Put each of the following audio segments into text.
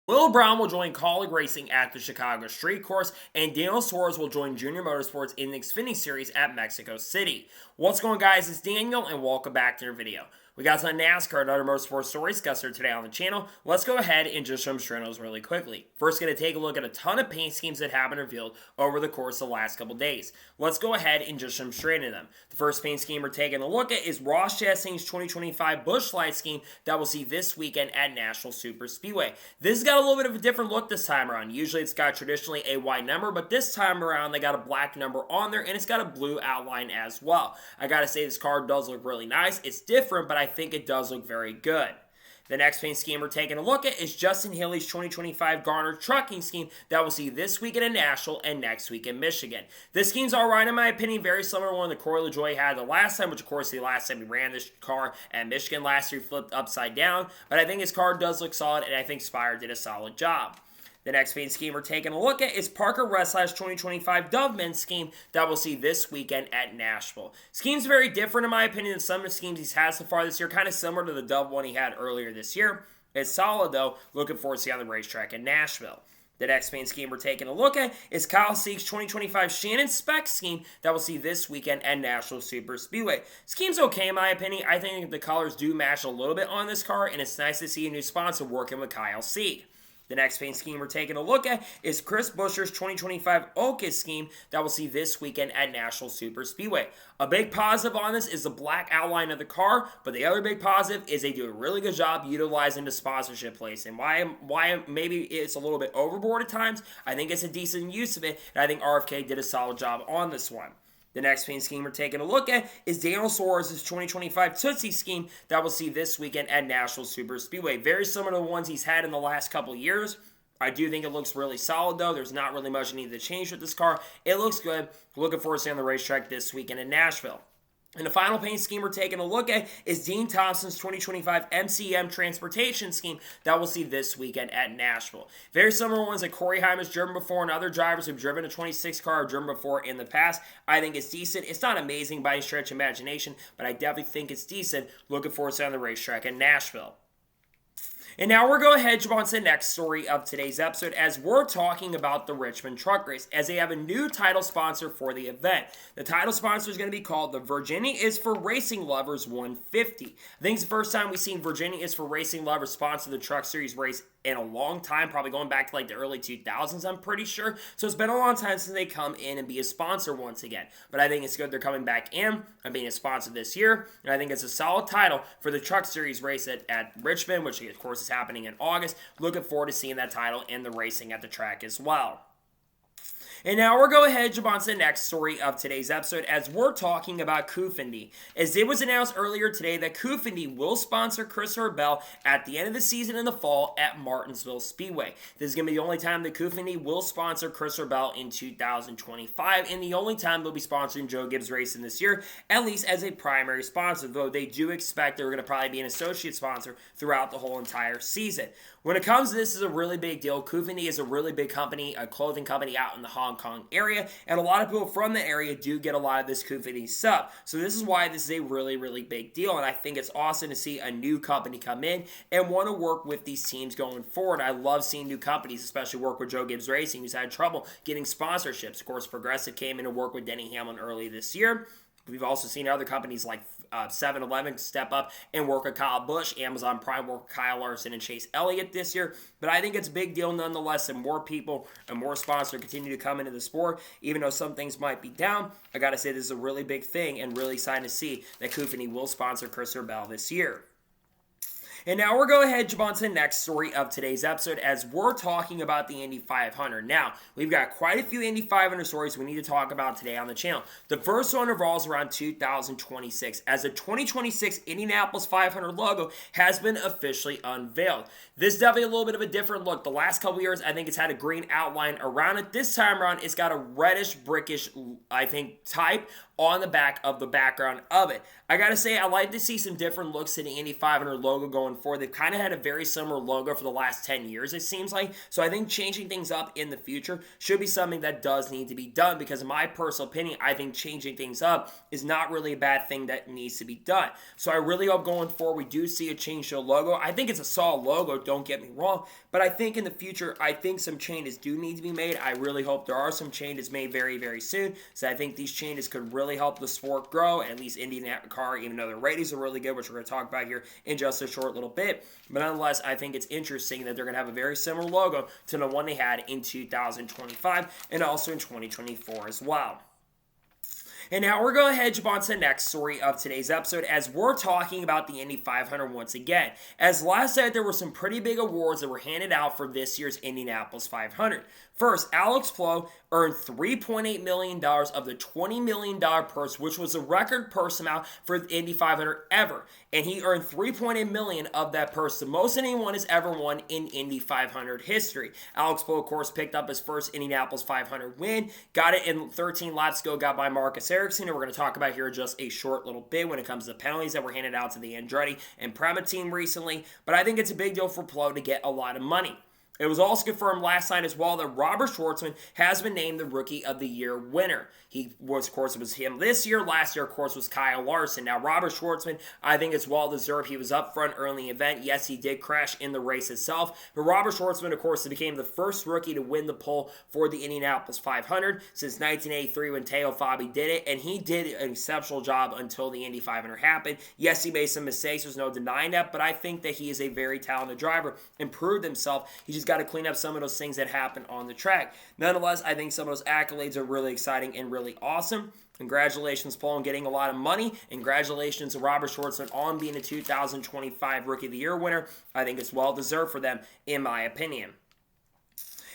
Will Brown will join Kaulig Racing at the Chicago Street Course, and Daniel Suarez will join Junior Motorsports in the Xfinity Series at Mexico City. What's going on, guys? It's Daniel, and welcome back to our video. We got some NASCAR and other motorsports stories discussed here today on the channel. Let's go ahead and just show them those really quickly. First, going to take a look at a ton of paint schemes that have been revealed over the course of the last couple days. Let's go ahead and just jump straight into them. The first paint scheme we're taking a look at is Ross Chastain's 2025 Busch Light scheme that we'll see this weekend at National Super Speedway. This has got a little bit of a different look this time around. Usually it's got traditionally a white number, but this time around they got a black number on there, and it's got a blue outline as well. I gotta say, this car does look really nice. It's different, but I think it does look very good. The next paint scheme we're taking a look at is Justin Haley's 2025 Garner trucking scheme that we'll see this weekend in Nashville and next week in Michigan. This scheme's alright in my opinion, very similar to one that Corey LaJoie had the last time, which of course the last time he ran this car at Michigan last year flipped upside down, but I think his car does look solid, and I think Spire did a solid job. The next paint scheme we're taking a look at is Parker Reslash's 2025 Doveman scheme that we'll see this weekend at Nashville. Scheme's very different in my opinion than some of the schemes he's had so far this year, kind of similar to the Dove one he had earlier this year. It's solid though, looking forward to see on the racetrack in Nashville. The next paint scheme we're taking a look at is Kyle Sieg's 2025 Shannon Speck scheme that we'll see this weekend at National Super Speedway. Scheme's okay in my opinion. I think the colors do match a little bit on this car, and it's nice to see a new sponsor working with Kyle Sieg. The next paint scheme we're taking a look at is Chris Buescher's 2025 Ocas scheme that we'll see this weekend at National Super Speedway. A big positive on this is the black outline of the car, but the other big positive is they do a really good job utilizing the sponsorship place. And why maybe it's a little bit overboard at times, I think it's a decent use of it, and I think RFK did a solid job on this one. The next paint scheme we're taking a look at is Daniel Suarez's 2025 Tootsie scheme that we'll see this weekend at National Super Speedway. Very similar to the ones he's had in the last couple years. I do think it looks really solid though. There's not really much needed to change with this car. It looks good. Looking forward to seeing the racetrack this weekend in Nashville. And the final paint scheme we're taking a look at is Dean Thompson's 2025 MCM Transportation scheme that we'll see this weekend at Nashville. Very similar ones that Corey Heim has driven before, and other drivers who've driven a 26 car have driven before in the past. I think it's decent. It's not amazing by any stretch of imagination, but I definitely think it's decent. Looking forward to seeing the racetrack in Nashville. And now we're going to head on to the next story of today's episode as we're talking about the Richmond Truck Race, as they have a new title sponsor for the event. The title sponsor is going to be called the Virginia is for Racing Lovers 150. I think it's the first time we've seen Virginia is for Racing Lovers sponsor the Truck Series race in a long time, probably going back to like the early 2000s, I'm pretty sure. So it's been a long time since they come in and be a sponsor once again. But I think it's good they're coming back in and being a sponsor this year. And I think it's a solid title for the Truck Series race at Richmond, which of course is happening in August. Looking forward to seeing that title and the racing at the track as well. And now we're going ahead and jump on to the next story of today's episode as we're talking about Kufindy. As it was announced earlier today that Kufindy will sponsor Christopher Bell at the end of the season in the fall at Martinsville Speedway. This is going to be the only time that Kufindy will sponsor Christopher Bell in 2025, and the only time they'll be sponsoring Joe Gibbs Racing this year, at least as a primary sponsor, though they do expect they're going to probably be an associate sponsor throughout the whole entire season. When it comes to this, is a really big deal. Kufindy is a really big company, a clothing company out in the Hong Kong area, and a lot of people from the area do get a lot of this Kufindy stuff. So this is why this is a really, really big deal, and I think it's awesome to see a new company come in and want to work with these teams going forward. I love seeing new companies, especially work with Joe Gibbs Racing, who's had trouble getting sponsorships. Of course, Progressive came in to work with Denny Hamlin early this year. We've also seen other companies like 7-Eleven step up and work with Kyle Busch. Amazon Prime work with Kyle Larson and Chase Elliott this year. But I think it's a big deal nonetheless, and more people and more sponsors continue to come into the sport. Even though some things might be down, I got to say this is a really big thing and really exciting to see that Kufindy will sponsor Christopher Bell this year. And now we're going ahead and jump on to the next story of today's episode as we're talking about the Indy 500. Now, we've got quite a few Indy 500 stories we need to talk about today on the channel. The first one revolves around 2026 as the 2026 Indianapolis 500 logo has been officially unveiled. This is definitely a little bit of a different look. The last couple years, I think it's had a green outline around it. This time around, it's got a reddish, brickish, I think, type on the back of the background of it. I gotta say, I like to see some different looks to the Indy 500 logo going forward. They've kind of had a very similar logo for the last 10 years, it seems like. So I think changing things up in the future should be something that does need to be done, because in my personal opinion, I think changing things up is not really a bad thing that needs to be done. So I really hope going forward we do see a change to the logo. I think it's a solid logo, don't get me wrong, But I think in the future, I think some changes do need to be made. I really hope there are some changes made very, very soon. So I think these changes could really help the sport grow, and at least IndyCar, even though the ratings are really good, which we're going to talk about here in just a short little bit. But nonetheless, I think it's interesting that they're going to have a very similar logo to the one they had in 2025 and also in 2024 as well. And now we're going to head on to the next story of today's episode as we're talking about the Indy 500 once again. As last night, there were some pretty big awards that were handed out for this year's Indianapolis 500. First, Alex Palou earned $3.8 million of the $20 million purse, which was the record purse amount for the Indy 500 ever. And he earned $3.8 million of that purse, the most anyone has ever won in Indy 500 history. Alex Palou, of course, picked up his first Indianapolis 500 win, got it in 13 laps ago, got by Marcus Ericsson, and we're going to talk about here just a short little bit when it comes to the penalties that were handed out to the Andretti and Prema team recently. But I think it's a big deal for Palou to get a lot of money. It was also confirmed last night as well that Robert Shwartzman has been named the Rookie of the Year winner. He was, of course, it was him this year. Last year, of course, was Kyle Larson. Now, Robert Shwartzman, I think it's well-deserved. He was up front early in the event. Yes, he did crash in the race itself. But Robert Shwartzman, of course, became the first rookie to win the pole for the Indianapolis 500 since 1983 when Teo Fabi did it. And he did an exceptional job until the Indy 500 happened. Yes, he made some mistakes. There's no denying that. But I think that he is a very talented driver and proved himself. He just got to clean up some of those things that happen on the track. Nonetheless, I think some of those accolades are really exciting and really awesome. Congratulations, Paul, on getting a lot of money. Congratulations to Robert Shwartzman on being a 2025 Rookie of the Year winner. I think it's well-deserved for them, in my opinion.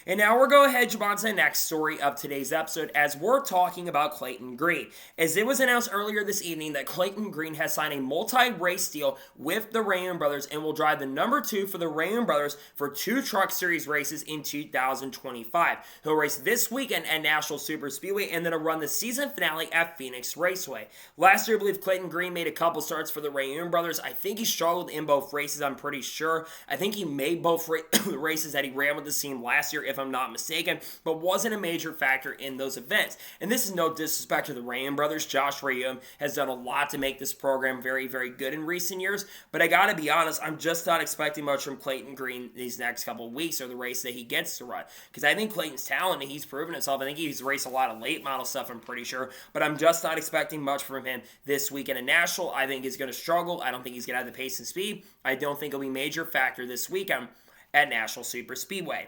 And now we're going to head on to the next story of today's episode as we're talking about Clayton Green. As it was announced earlier this evening that Clayton Green has signed a multi-race deal with the Raymond Brothers and will drive the number 2 for the Raymond Brothers for 2 Truck Series races in 2025. He'll race this weekend at National Super Speedway and then he'll run the season finale at Phoenix Raceway. Last year, I believe Clayton Green made a couple starts for the Raymond Brothers. I think he struggled in both races, I'm pretty sure. I think he made both races that he ran with the team last year, if I'm not mistaken, but wasn't a major factor in those events. And this is no disrespect to the Raymond brothers. Josh Rayum has done a lot to make this program very, very good in recent years, but I gotta be honest, I'm just not expecting much from Clayton Green these next couple of weeks or the race that he gets to run, because I think Clayton's talented. He's proven himself. I think he's raced a lot of late model stuff, I'm pretty sure, but I'm just not expecting much from him this weekend in Nashville. I think he's going to struggle. I don't think he's going to have the pace and speed. I don't think it'll be a major factor this weekend at National Super Speedway.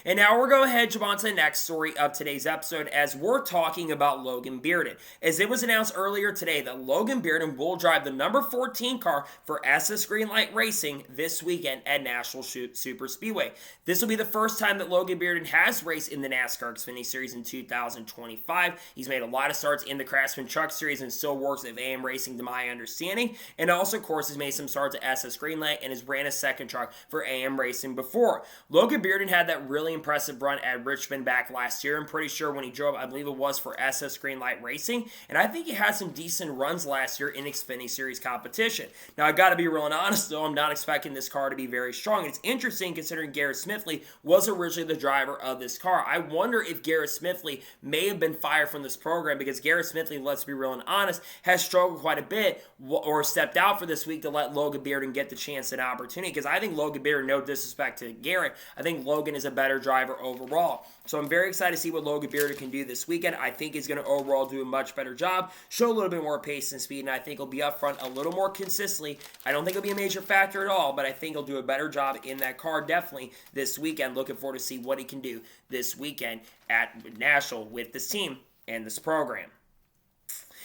And now we're going to head on to the next story of today's episode as we're talking about Logan Bearden. As it was announced earlier today that Logan Bearden will drive the number 14 car for SS Greenlight Racing this weekend at National Super Speedway. This will be the first time that Logan Bearden has raced in the NASCAR Xfinity Series in 2025. He's made a lot of starts in the Craftsman Truck Series and still works with AM Racing to my understanding. And also, of course, has made some starts at SS Greenlight and has ran a second truck for AM Racing before. Logan Bearden had that really impressive run at Richmond back last year. I'm pretty sure when he drove, I believe it was for SS Greenlight Racing, and I think he had some decent runs last year in Xfinity Series competition. Now, I got to be real and honest, though, I'm not expecting this car to be very strong. It's interesting considering Garrett Smithley was originally the driver of this car. I wonder if Garrett Smithley may have been fired from this program because Garrett Smithley, let's be real and honest, has struggled quite a bit or stepped out for this week to let Logan Bearden get the chance and opportunity, because I think Logan Bearden, no disrespect to Garrett, I think Logan is a better driver overall. So I'm very excited to see what Logan Bearden can do this weekend. I think he's going to overall do a much better job, show a little bit more pace and speed, and I think he'll be up front a little more consistently. I don't think it'll be a major factor at all, but I think he'll do a better job in that car definitely this weekend. Looking forward to see what he can do this weekend at Nashville with this team and this program.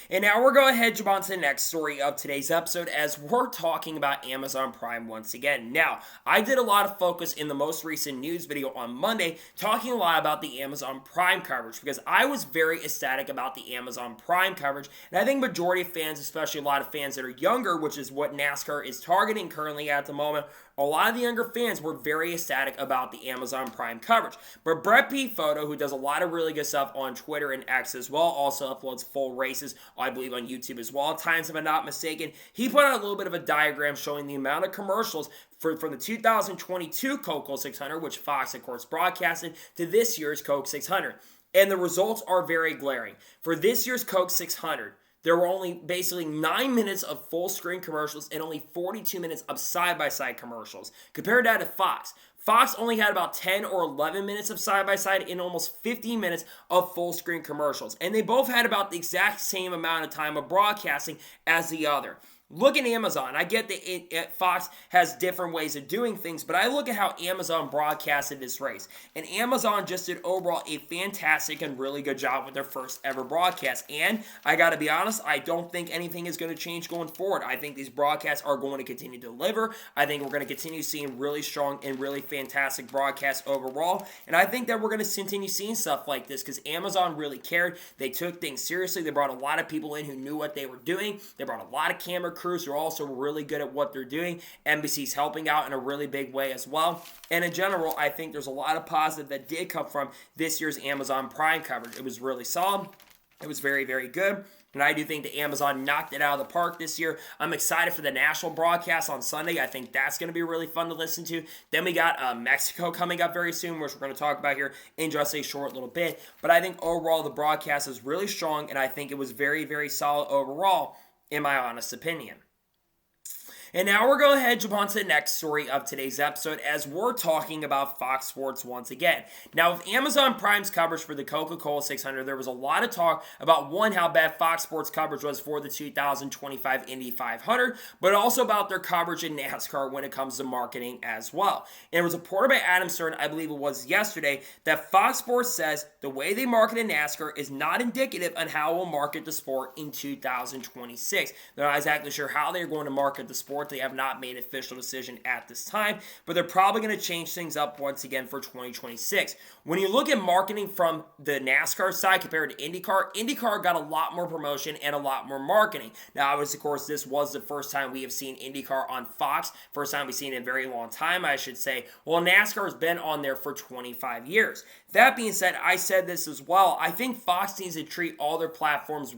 And now we're going to head on to the next story of today's episode as we're talking about Amazon Prime once again. Now, I did a lot of focus in the most recent news video on Monday talking a lot about the Amazon Prime coverage because I was very ecstatic about the Amazon Prime coverage, and I think majority of fans, especially a lot of fans that are younger, which is what NASCAR is targeting currently at the moment, a lot of the younger fans were very ecstatic about the Amazon Prime coverage. But Brett P. Photo, who does a lot of really good stuff on Twitter and X as well, also uploads full races, I believe, on YouTube as well, at times if I'm not mistaken, he put out a little bit of a diagram showing the amount of commercials from the 2022 Coke 600, which Fox, of course, broadcasted, to this year's Coke 600. And the results are very glaring. For this year's Coke 600, there were only basically 9 minutes of full-screen commercials and only 42 minutes of side-by-side commercials. Compared that to Fox. Fox only had about 10 or 11 minutes of side-by-side and almost 15 minutes of full-screen commercials. And they both had about the exact same amount of time of broadcasting as the other. Look at Amazon. I get that Fox has different ways of doing things, but I look at how Amazon broadcasted this race. And Amazon just did overall a fantastic and really good job with their first ever broadcast. And I got to be honest, I don't think anything is going to change going forward. I think these broadcasts are going to continue to deliver. I think we're going to continue seeing really strong and really fantastic broadcasts overall. And I think that we're going to continue seeing stuff like this because Amazon really cared. They took things seriously. They brought a lot of people in who knew what they were doing. They brought a lot of camera crews who are also really good at what they're doing. NBC's helping out in a really big way as well. And in general, I think there's a lot of positive that did come from this year's Amazon Prime coverage. It was really solid. It was very, very good. And I do think that Amazon knocked it out of the park this year. I'm excited for the national broadcast on Sunday. I think that's going to be really fun to listen to. Then we got Mexico coming up very soon, which we're going to talk about here in just a short little bit. But I think overall the broadcast is really strong, and I think it was very, very solid overall, in my honest opinion. And now we're going to head jump on to the next story of today's episode as we're talking about Fox Sports once again. Now, with Amazon Prime's coverage for the Coca-Cola 600, there was a lot of talk about, one, how bad Fox Sports coverage was for the 2025 Indy 500, but also about their coverage in NASCAR when it comes to marketing as well. And it was reported by Adam Stern, I believe it was yesterday, that Fox Sports says the way they market in NASCAR is not indicative on how we'll market the sport in 2026. They're not exactly sure how they're going to market the sport. They have not made an official decision at this time, but they're probably going to change things up once again for 2026. When you look at marketing from the NASCAR side compared to IndyCar, IndyCar got a lot more promotion and a lot more marketing. Now, obviously, of course, this was the first time we have seen IndyCar on Fox. First time we've seen it in a very long time, I should say. Well, NASCAR has been on there for 25 years. That being said, I said this as well. I think Fox needs to treat all their platforms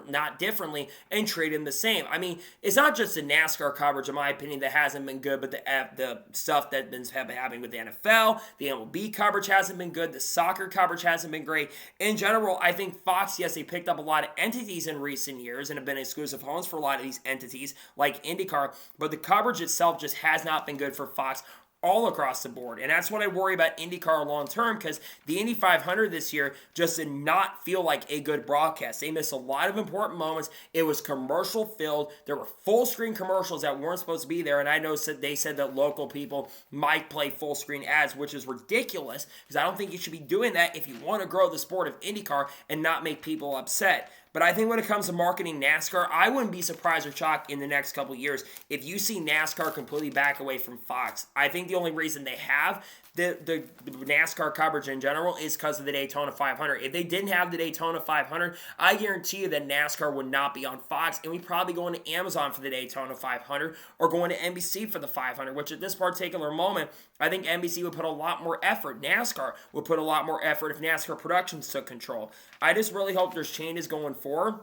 not differently, and treat them the same. I mean, it's not just the NASCAR coverage, in my opinion, that hasn't been good, but the stuff that's been happening with the NFL, the MLB coverage hasn't been good, the soccer coverage hasn't been great. In general, I think Fox, yes, they picked up a lot of entities in recent years and have been exclusive homes for a lot of these entities, like IndyCar, but the coverage itself just has not been good for Fox all across the board. And that's what I worry about IndyCar long term, because the Indy 500 this year just did not feel like a good broadcast. They missed a lot of important moments. It was commercial filled. There were full screen commercials that weren't supposed to be there. And I know they said that local people might play full screen ads, which is ridiculous, because I don't think you should be doing that if you want to grow the sport of IndyCar and not make people upset. But I think when it comes to marketing NASCAR, I wouldn't be surprised or shocked in the next couple years if you see NASCAR completely back away from Fox. I think the only reason they have the NASCAR coverage in general is because of the Daytona 500. If they didn't have the Daytona 500, I guarantee you that NASCAR would not be on Fox, and we'd probably go into Amazon for the Daytona 500 or going to NBC for the 500, which at this particular moment, I think NBC would put a lot more effort. NASCAR would put a lot more effort if NASCAR Productions took control. I just really hope there's changes going forward.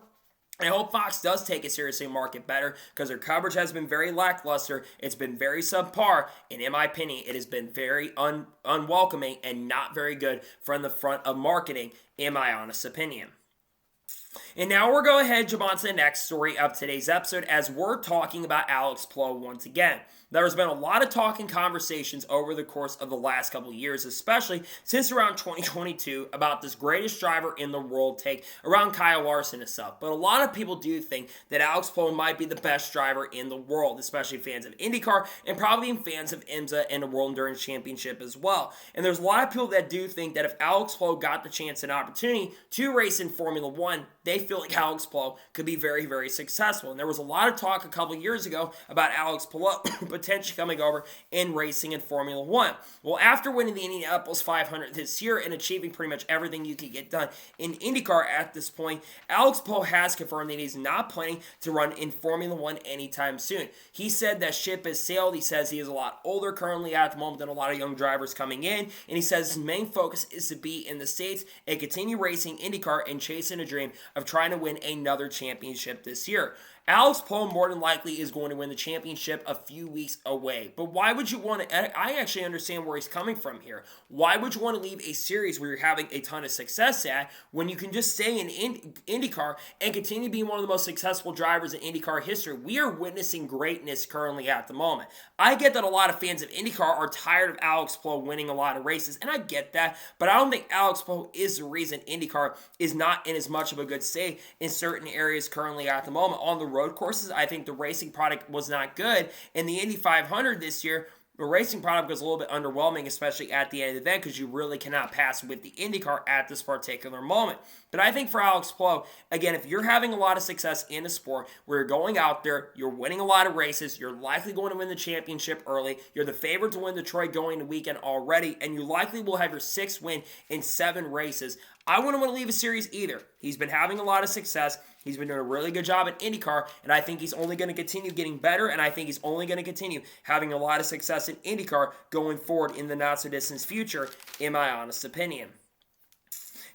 I hope Fox does take it seriously and market better, because their coverage has been very lackluster. It's been very subpar, and in my opinion, it has been very unwelcoming and not very good from the front of marketing, in my honest opinion. And now we're going ahead and jump on to the next story of today's episode as we're talking about Alex Palou once again. There's been a lot of talk and conversations over the course of the last couple of years, especially since around 2022, about this greatest driver in the world take around Kyle Larson and stuff. But a lot of people do think that Alex Palou might be the best driver in the world, especially fans of IndyCar and probably fans of IMSA and the World Endurance Championship as well. And there's a lot of people that do think that if Alex Palou got the chance and opportunity to race in Formula One, they feel like Alex Palou could be very, very successful. And there was a lot of talk a couple of years ago about Alex Palou potentially coming over and racing in Formula One. Well, after winning the Indianapolis 500 this year and achieving pretty much everything you could get done in IndyCar at this point, Alex Palou has confirmed that he's not planning to run in Formula One anytime soon. He said that ship has sailed. He says he is a lot older currently at the moment than a lot of young drivers coming in, and he says his main focus is to be in the States and continue racing IndyCar and chasing a dream of trying to win another championship this year. Alex Palou more than likely is going to win the championship a few weeks away. But why would you want to? I actually understand where he's coming from here. Why would you want to leave a series where you're having a ton of success at when you can just stay in IndyCar and continue being one of the most successful drivers in IndyCar history? We are witnessing greatness currently at the moment. I get that a lot of fans of IndyCar are tired of Alex Palou winning a lot of races, and I get that, but I don't think Alex Palou is the reason IndyCar is not in as much of a good state in certain areas currently at the moment. On the road courses, I think the racing product was not good. In the Indy 500 this year, the racing product was a little bit underwhelming, especially at the end of the event, because you really cannot pass with the IndyCar at this particular moment. But I think for Alex Palou, again, if you're having a lot of success in a sport where you're going out there, you're winning a lot of races, you're likely going to win the championship early, you're the favorite to win Detroit going into weekend already, and you likely will have your 6th win in 7 races, I wouldn't want to leave a series either. He's been having a lot of success. He's been doing a really good job at IndyCar, and I think he's only going to continue getting better, and I think he's only going to continue having a lot of success in IndyCar going forward in the not-so-distant future, in my honest opinion.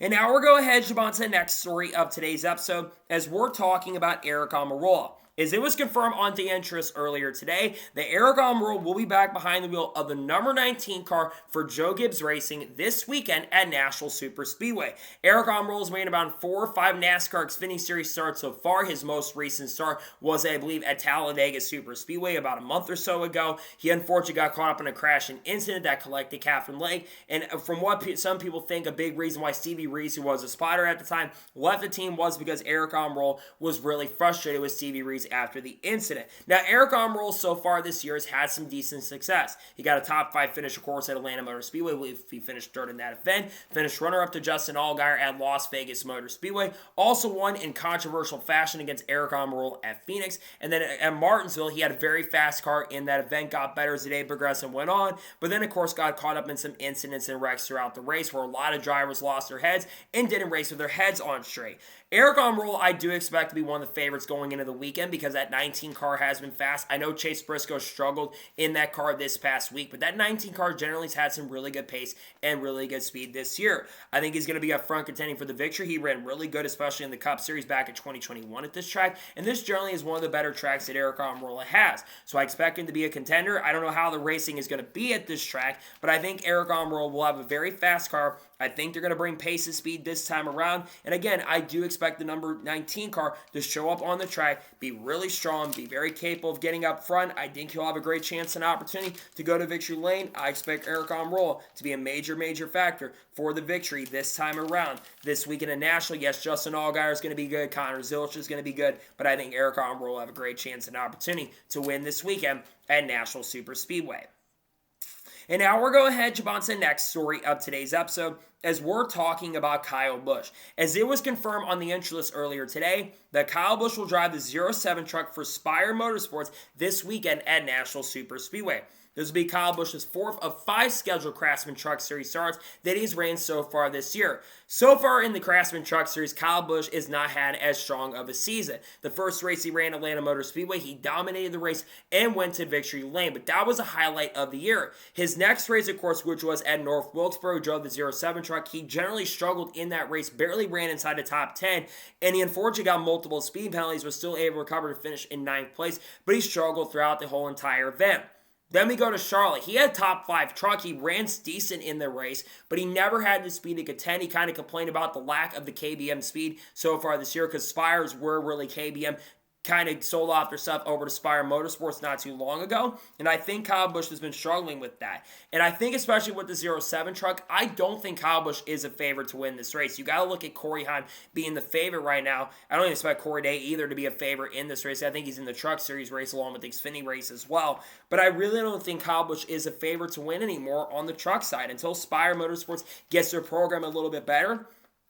And now we're going ahead, Jabon, to the next story of today's episode, as we're talking about Aric Almirola. As it was confirmed on The Interest earlier today, that Aric Almirola will be back behind the wheel of the number 19 car for Joe Gibbs Racing this weekend at Nashville Superspeedway. Aric Almirola has made about 4 or 5 NASCAR Xfinity Series starts so far. His most recent start was, I believe, at Talladega Superspeedway about a month or so ago. He unfortunately got caught up in a crashing incident that collected Catherine Lake, and from what some people think, a big reason why Stevie Reese, who was a spotter at the time, left the team was because Aric Almirola was really frustrated with Stevie Reese after the incident. Now, Aric Almirola so far this year has had some decent success. He got a top 5 finish, of course, at Atlanta Motor Speedway. I believe he finished 3rd in that event. Finished runner-up to Justin Allgaier at Las Vegas Motor Speedway. Also won in controversial fashion against Aric Almirola at Phoenix. And then at Martinsville, he had a very fast car in that event. Got better as the day progressed and went on. But then, of course, got caught up in some incidents and wrecks throughout the race where a lot of drivers lost their heads and didn't race with their heads on straight. Aric Almirola, I do expect to be one of the favorites going into the weekend because that 19 car has been fast. I know Chase Briscoe struggled in that car this past week, but that 19 car generally has had some really good pace and really good speed this year. I think he's going to be up front contending for the victory. He ran really good, especially in the Cup Series back in 2021 at this track, and this generally is one of the better tracks that Aric Almirola has. So I expect him to be a contender. I don't know how the racing is going to be at this track, but I think Aric Almirola will have a very fast car. I think they're going to bring pace and speed this time around. And again, I do expect the number 19 car to show up on the track, be really strong, be very capable of getting up front. I think he'll have a great chance and opportunity to go to victory lane. I expect Aric Almirola to be a major factor for the victory this time around. This weekend in Nashville, yes, Justin Allgaier is going to be good. Connor Zilch is going to be good. But I think Aric Almirola will have a great chance and opportunity to win this weekend at Nashville Superspeedway. And now we're going ahead, Jabon, to the next story of today's episode, as we're talking about Kyle Busch. As it was confirmed on the entry list earlier today, that Kyle Busch will drive the 07 truck for Spire Motorsports this weekend at Nashville Superspeedway. This will be Kyle Busch's 4th of 5 scheduled Craftsman Truck Series starts that he's ran so far this year. So far in the Craftsman Truck Series, Kyle Busch has not had as strong of a season. The first race he ran at Atlanta Motor Speedway, he dominated the race and went to victory lane, but that was a highlight of the year. His next race, of course, which was at North Wilkesboro, drove the 07 truck. He generally struggled in that race, barely ran inside the top 10, and he unfortunately got multiple speed penalties, was still able to recover to finish in 9th place, but he struggled throughout the whole entire event. Then we go to Charlotte. He had a top 5 truck. He ran decent in the race, but he never had the speed to contend. He kind of complained about the lack of the KBM speed so far this year because Spires were really KBM. Kind of sold off their stuff over to Spire Motorsports not too long ago, and I think Kyle Busch has been struggling with that. And I think especially with the 07 truck, I don't think Kyle Busch is a favorite to win this race. You got to look at Corey Heim being the favorite right now. I don't even expect Corey Day either to be a favorite in this race. I think he's in the Truck Series race along with the Xfinity race as well. But I really don't think Kyle Busch is a favorite to win anymore on the truck side until Spire Motorsports gets their program a little bit better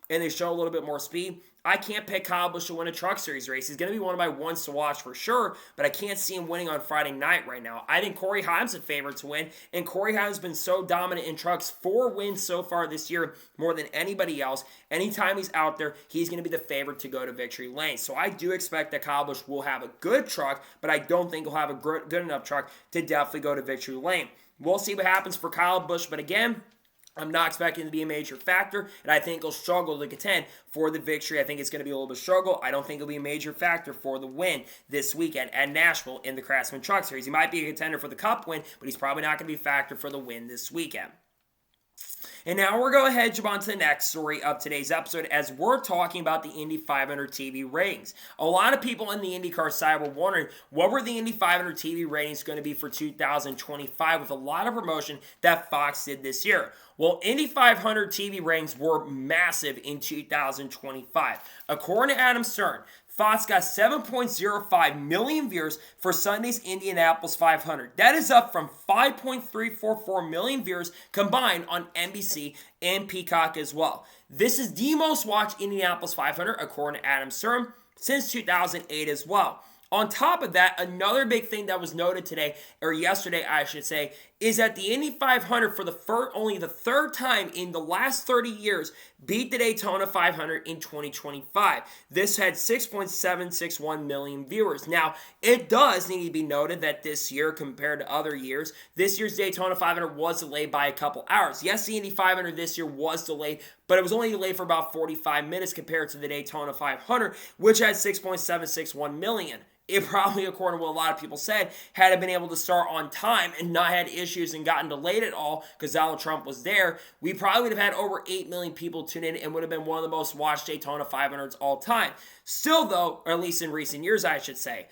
and they show a little bit more speed. I can't pick Kyle Busch to win a Truck Series race. He's going to be one of my ones to watch for sure, but I can't see him winning on Friday night right now. I think Corey Heim's a favorite to win, and Corey Heim's been so dominant in trucks, 4 wins so far this year, more than anybody else. Anytime he's out there, he's going to be the favorite to go to victory lane. So I do expect that Kyle Busch will have a good truck, but I don't think he'll have a good enough truck to definitely go to victory lane. We'll see what happens for Kyle Busch, but again, I'm not expecting it to be a major factor, and I think he'll struggle to contend for the victory. I think it's going to be a little bit of struggle. I don't think it'll be a major factor for the win this weekend at Nashville in the Craftsman Truck Series. He might be a contender for the Cup win, but he's probably not going to be a factor for the win this weekend. And now we're going to head on to the next story of today's episode as we're talking about the Indy 500 TV ratings. A lot of people in the IndyCar side were wondering what were the Indy 500 TV ratings going to be for 2025 with a lot of promotion that Fox did this year. Well, Indy 500 TV ratings were massive in 2025. According to Adam Stern, Fox got 7.05 million viewers for Sunday's Indianapolis 500. That is up from 5.344 million viewers combined on NBC and Peacock as well. This is the most watched Indianapolis 500, according to Adam Stern, since 2008 as well. On top of that, another big thing that was noted today, or yesterday I should say, is that the Indy 500 for only the third time in the last 30 years beat the Daytona 500 in 2025. This had 6.761 million viewers. Now, it does need to be noted that this year, compared to other years, this year's Daytona 500 was delayed by a couple hours. Yes, the Indy 500 this year was delayed, but it was only delayed for about 45 minutes compared to the Daytona 500, which had 6.761 million. It probably, according to what a lot of people said, had it been able to start on time and not had issues and gotten delayed at all because Donald Trump was there, we probably would have had over 8 million people tune in and would have been one of the most watched Daytona 500s all time. Still though, or at least in recent years I should say,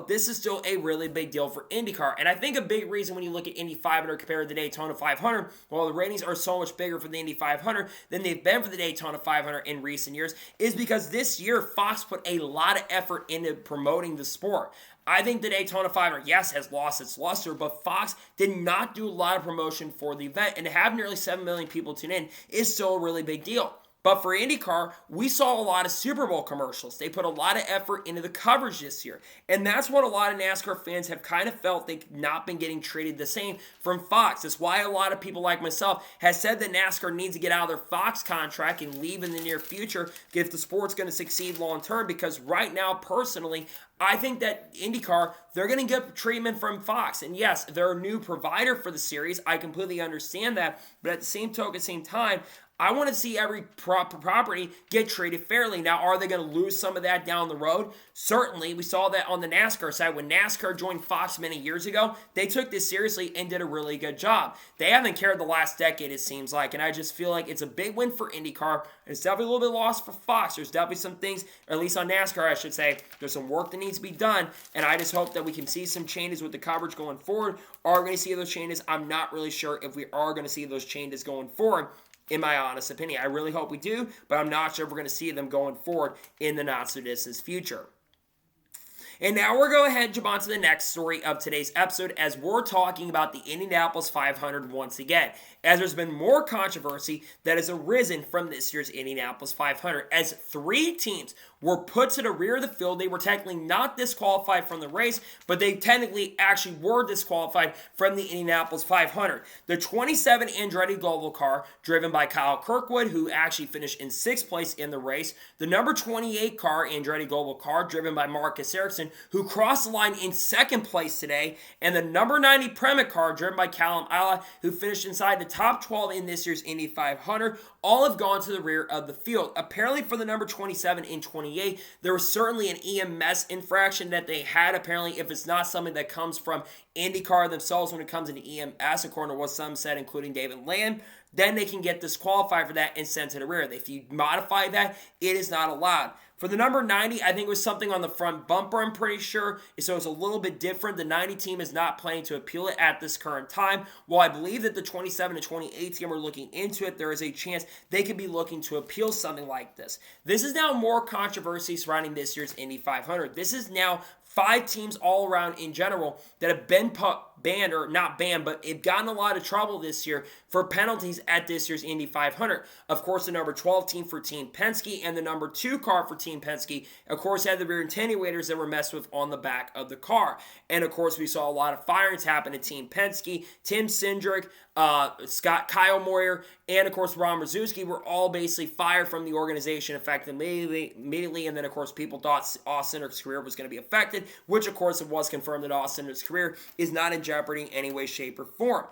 this is still a really big deal for IndyCar. And I think a big reason when you look at Indy 500 compared to the Daytona 500, while the ratings are so much bigger for the Indy 500 than they've been for the Daytona 500 in recent years, is because this year Fox put a lot of effort into promoting the sport. I think the Daytona 500, yes, has lost its luster, but Fox did not do a lot of promotion for the event, and to have nearly 7 million people tune in is still a really big deal. But for IndyCar, we saw a lot of Super Bowl commercials. They put a lot of effort into the coverage this year. And that's what a lot of NASCAR fans have kind of felt they've not been getting treated the same from Fox. That's why a lot of people like myself has said that NASCAR needs to get out of their Fox contract and leave in the near future if the sport's going to succeed long term. Because right now, personally, I think that IndyCar, they're going to get treatment from Fox. And yes, they're a new provider for the series. I completely understand that. But at the same time, I want to see every property get treated fairly. Now, are they going to lose some of that down the road? Certainly. We saw that on the NASCAR side. When NASCAR joined Fox many years ago, they took this seriously and did a really good job. They haven't cared the last decade, it seems like, and I just feel like it's a big win for IndyCar. It's definitely a little bit lost for Fox. There's definitely some things, or at least on NASCAR, I should say, there's some work that needs to be done, and I just hope that we can see some changes with the coverage going forward. Are we going to see those changes? I'm not really sure if we are going to see those changes going forward. In my honest opinion, I really hope we do, but I'm not sure if we're going to see them going forward in the not-so-distant future. And now we're going to head on to the next story of today's episode as we're talking about the Indianapolis 500 once again, as there's been more controversy that has arisen from this year's Indianapolis 500, as 3 teams were put to the rear of the field. They were technically not disqualified from the race, but they technically actually were disqualified from the Indianapolis 500. The 27 Andretti Global car, driven by Kyle Kirkwood, who actually finished in 6th place in the race. The number 28 car, Andretti Global car, driven by Marcus Ericsson, who crossed the line in 2nd place today. And the number 90 Prema car, driven by Callum Alla, who finished inside the top 12 in this year's Indy 500, all have gone to the rear of the field. Apparently for the number 27 and 28, there was certainly an EMS infraction that they had. Apparently, if it's not something that comes from IndyCar themselves when it comes into EMS, according to what some said, including David Land, then they can get disqualified for that and sent to the rear. If you modify that, it is not allowed. For the number 90, I think it was something on the front bumper, I'm pretty sure. So it's a little bit different. The 90 team is not planning to appeal it at this current time. While I believe that the 27 and 28 team are looking into it, there is a chance they could be looking to appeal something like this. This is now more controversy surrounding this year's Indy 500. This is now 5 teams all around in general that have been banned, or not banned, but have gotten a lot of trouble this year for penalties at this year's Indy 500. Of course, the number 12 team for Team Penske and the number 2 car for Team Penske, of course, had the rear attenuators that were messed with on the back of the car. And of course, we saw a lot of firings happen at Team Penske. Tim Cindric, Kyle Moyer, and of course Ron Marzewski were all basically fired from the organization effective immediately, and then of course people thought Austin Cindric's career was going to be affected, which of course it was confirmed that Austin Cindric's career is not in jeopardy in any way, shape, or form.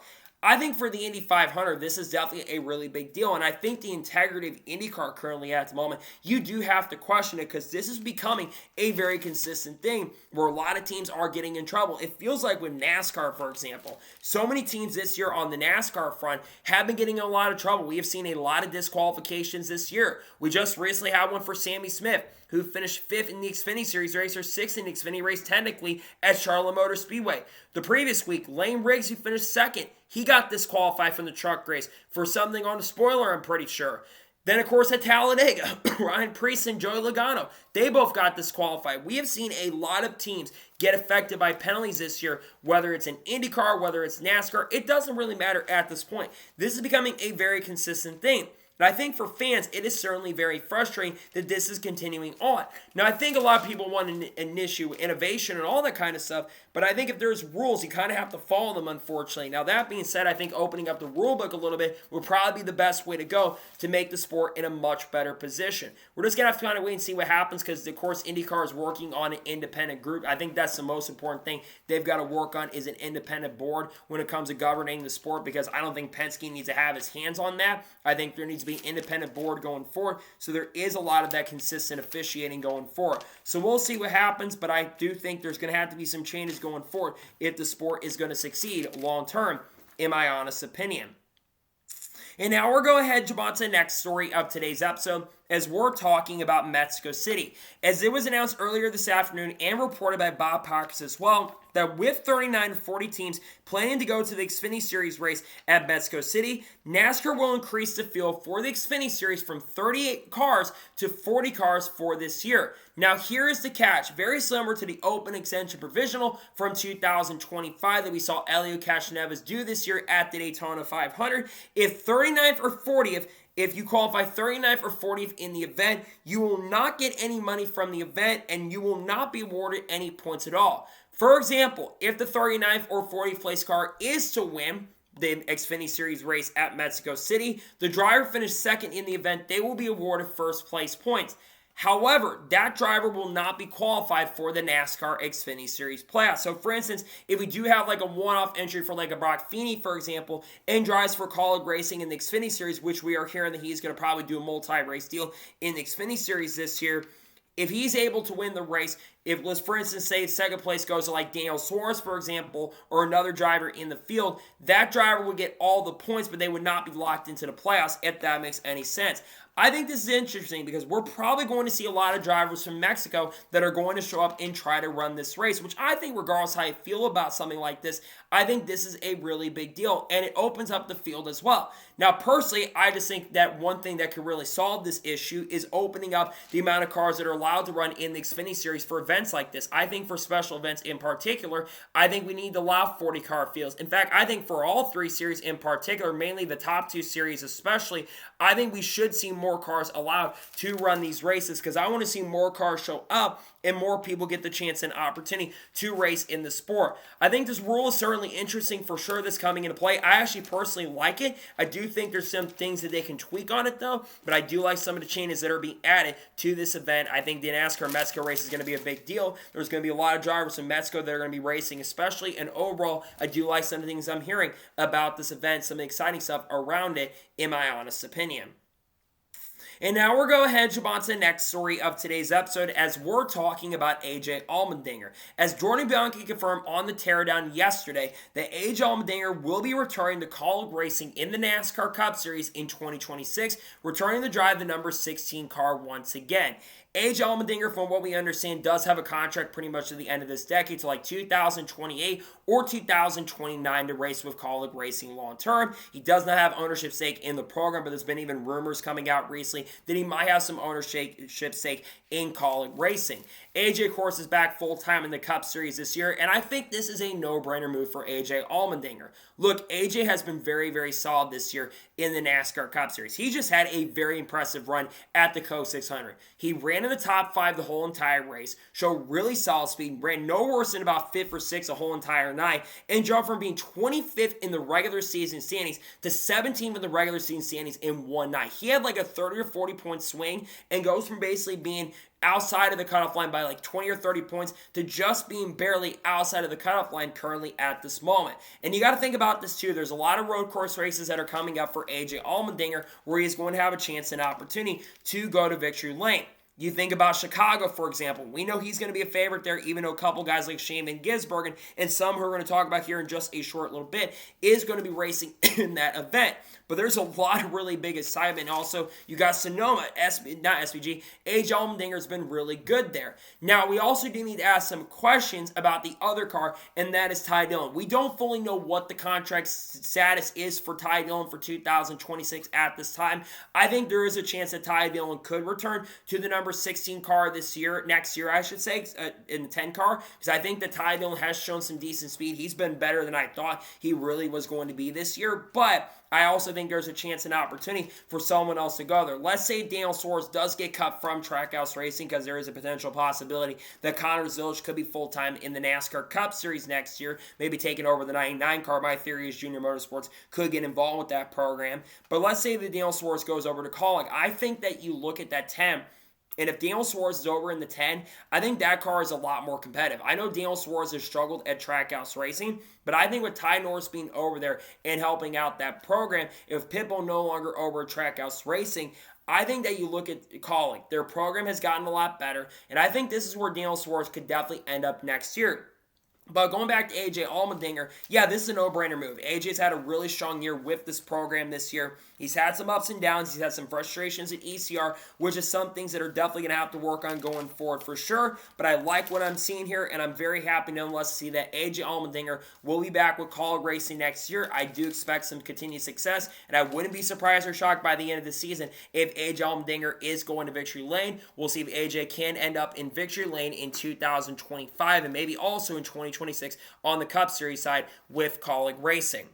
I think for the Indy 500, this is definitely a really big deal. And I think the integrity of IndyCar currently at the moment, you do have to question it because this is becoming a very consistent thing where a lot of teams are getting in trouble. It feels like with NASCAR, for example, so many teams this year on the NASCAR front have been getting in a lot of trouble. We have seen a lot of disqualifications this year. We just recently had one for Sammy Smith, who finished 5th in the Xfinity Series race, or 6th in the Xfinity race technically at Charlotte Motor Speedway. The previous week, Lane Riggs, who finished 2nd, he got disqualified from the truck race for something on the spoiler, I'm pretty sure. Then, of course, at Talladega, Ryan Preece and Joey Logano, they both got disqualified. We have seen a lot of teams get affected by penalties this year, whether it's in IndyCar, whether it's NASCAR. It doesn't really matter at this point. This is becoming a very consistent thing. And I think for fans, it is certainly very frustrating that this is continuing on. Now, I think a lot of people want an issue, innovation, and all that kind of stuff, but I think if there's rules, you kind of have to follow them, unfortunately. Now, that being said, I think opening up the rule book a little bit would probably be the best way to go to make the sport in a much better position. We're just going to have to kind of wait and see what happens because, of course, IndyCar is working on an independent group. I think that's the most important thing they've got to work on is an independent board when it comes to governing the sport because I don't think Penske needs to have his hands on that. I think there needs to be an independent board going forward, so there is a lot of that consistent officiating going forward. So we'll see what happens, but I do think there's going to have to be some changes going forward if the sport is going to succeed long term, in my honest opinion. And now we're going ahead to move on to the next story of today's episode as we're talking about Mexico City. As it was announced earlier this afternoon and reported by Bob Pockrass as well, that with 39 to 40 teams planning to go to the Xfinity Series race at Mexico City, NASCAR will increase the field for the Xfinity Series from 38 cars to 40 cars for this year. Now here is the catch, very similar to the open extension provisional from 2025 that we saw Elio Castroneves do this year at the Daytona 500. If 39th or 40th, if you qualify 39th or 40th in the event, you will not get any money from the event and you will not be awarded any points at all. For example, if the 39th or 40th place car is to win the Xfinity Series race at Mexico City, the driver finished 2nd in the event, they will be awarded first place points. However, that driver will not be qualified for the NASCAR Xfinity Series playoffs. So, for instance, if we do have like a one-off entry for like a Brock Feeney, for example, and drives for Kaulig Racing in the Xfinity Series, which we are hearing that he's going to probably do a multi-race deal in the Xfinity Series this year, if he's able to win the race, if, let's for instance say second place goes to like Daniel Suarez, for example, or another driver in the field, that driver would get all the points, but they would not be locked into the playoffs, if that makes any sense. I think this is interesting because we're probably going to see a lot of drivers from Mexico that are going to show up and try to run this race, which I think regardless how you feel about something like this, I think this is a really big deal, and it opens up the field as well. Now, personally, I just think that one thing that could really solve this issue is opening up the amount of cars that are allowed to run in the Xfinity Series for events like this. I think for special events in particular, I think we need to allow 40-car fields. In fact, I think for all three series in particular, mainly the top two series especially, I think we should see more cars allowed to run these races because I want to see more cars show up and more people get the chance and opportunity to race in the sport. I think this rule is certainly interesting for sure that's coming into play. I actually personally like it. I do think there's some things that they can tweak on it though, but I do like some of the changes that are being added to this event. I think the NASCAR Mexico race is going to be a big deal. There's going to be a lot of drivers in Mexico that are going to be racing especially, and overall, I do like some of the things I'm hearing about this event, some exciting stuff around it, in my honest opinion. And now we're going ahead to move on to the next story of today's episode as we're talking about AJ Allmendinger. As Jordan Bianchi confirmed on the teardown yesterday that AJ Allmendinger will be returning to Kaulig Racing in the NASCAR Cup Series in 2026, returning to drive the number 16 car once again. AJ Allmendinger, from what we understand, does have a contract pretty much to the end of this decade, to like 2028 or 2029 to race with Kaulig Racing long term. He does not have ownership stake in the program, but there's been even rumors coming out recently that he might have some ownership stake in Kaulig Racing. AJ, of course, is back full-time in the Cup Series this year, and I think this is a no-brainer move for AJ Allmendinger. Look, AJ has been very, very solid this year in the NASCAR Cup Series. He just had a very impressive run at the Co 600. He ran in the top 5 the whole entire race, showed really solid speed, ran no worse than about 5th or 6th the whole entire night, and jumped from being 25th in the regular season standings to 17th in the regular season standings in one night. He had like a 30 or 40 point swing and goes from basically being outside of the cutoff line by like 20 or 30 points to just being barely outside of the cutoff line currently at this moment. And you got to think about this too. There's a lot of road course races that are coming up for AJ Allmendinger where he's going to have a chance and opportunity to go to victory lane. You think about Chicago, for example. We know he's going to be a favorite there, even though a couple guys like Shane Van Gisbergen and some who we're going to talk about here in just a short little bit is going to be racing in that event. But there's a lot of really big excitement. Also, you got Sonoma, not SVG. AJ Allmendinger has been really good there. Now, we also do need to ask some questions about the other car, and that is Ty Dillon. We don't fully know what the contract status is for Ty Dillon for 2026 at this time. I think there is a chance that Ty Dillon could return to the number 16 car next year, I should say, in the 10 car, because I think that Ty Dillon has shown some decent speed. He's been better than I thought he really was going to be this year, but I also think there's a chance and opportunity for someone else to go there. Let's say Daniel Suarez does get cut from Trackhouse Racing, because there is a potential possibility that Connor Zilisch could be full-time in the NASCAR Cup Series next year, maybe taking over the 99 car. My theory is Junior Motorsports could get involved with that program. But let's say that Daniel Suarez goes over to Kaulig. I think that you look at that 10, and if Daniel Suarez is over in the 10, I think that car is a lot more competitive. I know Daniel Suarez has struggled at Trackhouse Racing, but I think with Ty Norris being over there and helping out that program, if Pitbull no longer over at Trackhouse Racing, I think that you look at Kaulig. Their program has gotten a lot better, and I think this is where Daniel Suarez could definitely end up next year. But going back to AJ Allmendinger, yeah, this is a no-brainer move. AJ's had a really strong year with this program this year. He's had some ups and downs. He's had some frustrations at ECR, which is some things that are definitely going to have to work on going forward for sure. But I like what I'm seeing here, and I'm very happy nonetheless to see that AJ Allmendinger will be back with Kaulig Racing next year. I do expect some continued success, and I wouldn't be surprised or shocked by the end of the season if AJ Allmendinger is going to victory lane. We'll see if AJ can end up in victory lane in 2025 and maybe also in 2026 on the Cup Series side with Kaulig Racing.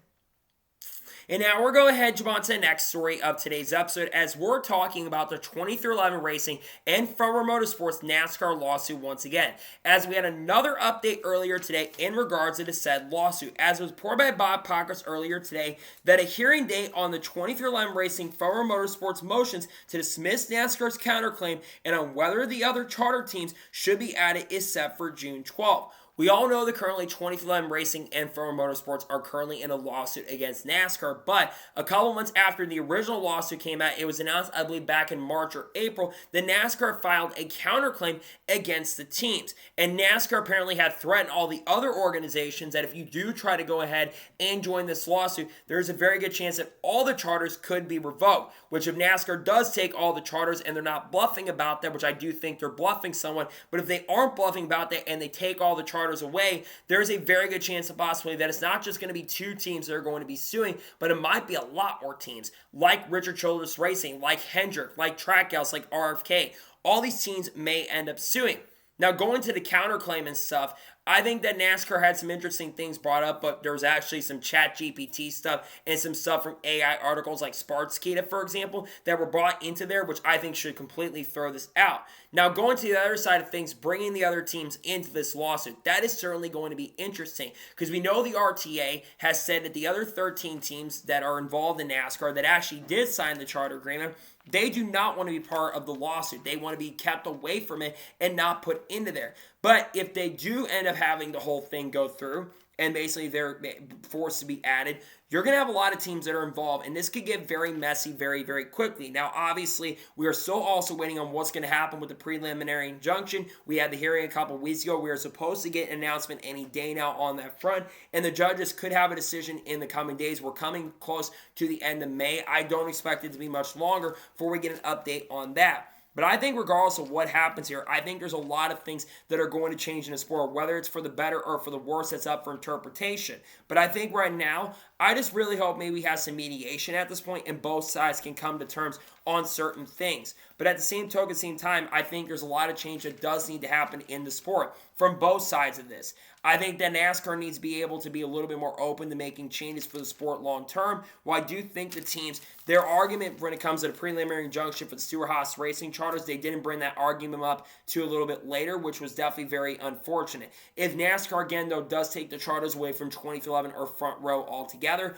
And now we're going to head on to the next story of today's episode as we're talking about the 23XI Racing and Farmer Motorsports NASCAR lawsuit once again. As we had another update earlier today in regards to the said lawsuit. As was reported by Bob Pockrass earlier today, that a hearing date on the 23XI Racing Farmer Motorsports motions to dismiss NASCAR's counterclaim and on whether the other charter teams should be added is set for June 12th. We all know that currently 23XI Racing and Farmer Motorsports are currently in a lawsuit against NASCAR, but a couple months after the original lawsuit came out, it was announced, I believe, back in March or April, that NASCAR filed a counterclaim against the teams. And NASCAR apparently had threatened all the other organizations that if you do try to go ahead and join this lawsuit, there's a very good chance that all the charters could be revoked, which if NASCAR does take all the charters and they're not bluffing about that, which I do think they're bluffing someone, but if they aren't bluffing about that and they take all the charters away, there's a very good chance of possibility that it's not just going to be two teams that are going to be suing, but it might be a lot more teams, like Richard Childress Racing, like Hendrick, like Trackhouse, like RFK. All these teams may end up suing. Now, going to the counterclaim and stuff, I think that NASCAR had some interesting things brought up, but there was actually some ChatGPT stuff and some stuff from AI articles like Sparkskeeda, for example, that were brought into there, which I think should completely throw this out. Now, going to the other side of things, bringing the other teams into this lawsuit, that is certainly going to be interesting because we know the RTA has said that the other 13 teams that are involved in NASCAR that actually did sign the charter agreement, they do not want to be part of the lawsuit. They want to be kept away from it and not put into there. But if they do end up having the whole thing go through and basically they're forced to be added, you're going to have a lot of teams that are involved, and this could get very messy very, very quickly. Now, obviously, we are still also waiting on what's going to happen with the preliminary injunction. We had the hearing a couple of weeks ago. We are supposed to get an announcement any day now on that front, and the judges could have a decision in the coming days. We're coming close to the end of May. I don't expect it to be much longer before we get an update on that. But I think regardless of what happens here, I think there's a lot of things that are going to change in the sport, whether it's for the better or for the worse, that's up for interpretation. But I think right now, I just really hope maybe we have some mediation at this point and both sides can come to terms on certain things. But at the same token, same time, I think there's a lot of change that does need to happen in the sport from both sides of this. I think that NASCAR needs to be able to be a little bit more open to making changes for the sport long term. While I do think the teams, their argument when it comes to the preliminary injunction for the Stewart-Haas Racing charters, they didn't bring that argument up to a little bit later, which was definitely very unfortunate. If NASCAR, again, though, does take the charters away from 23XI or Front Row altogether,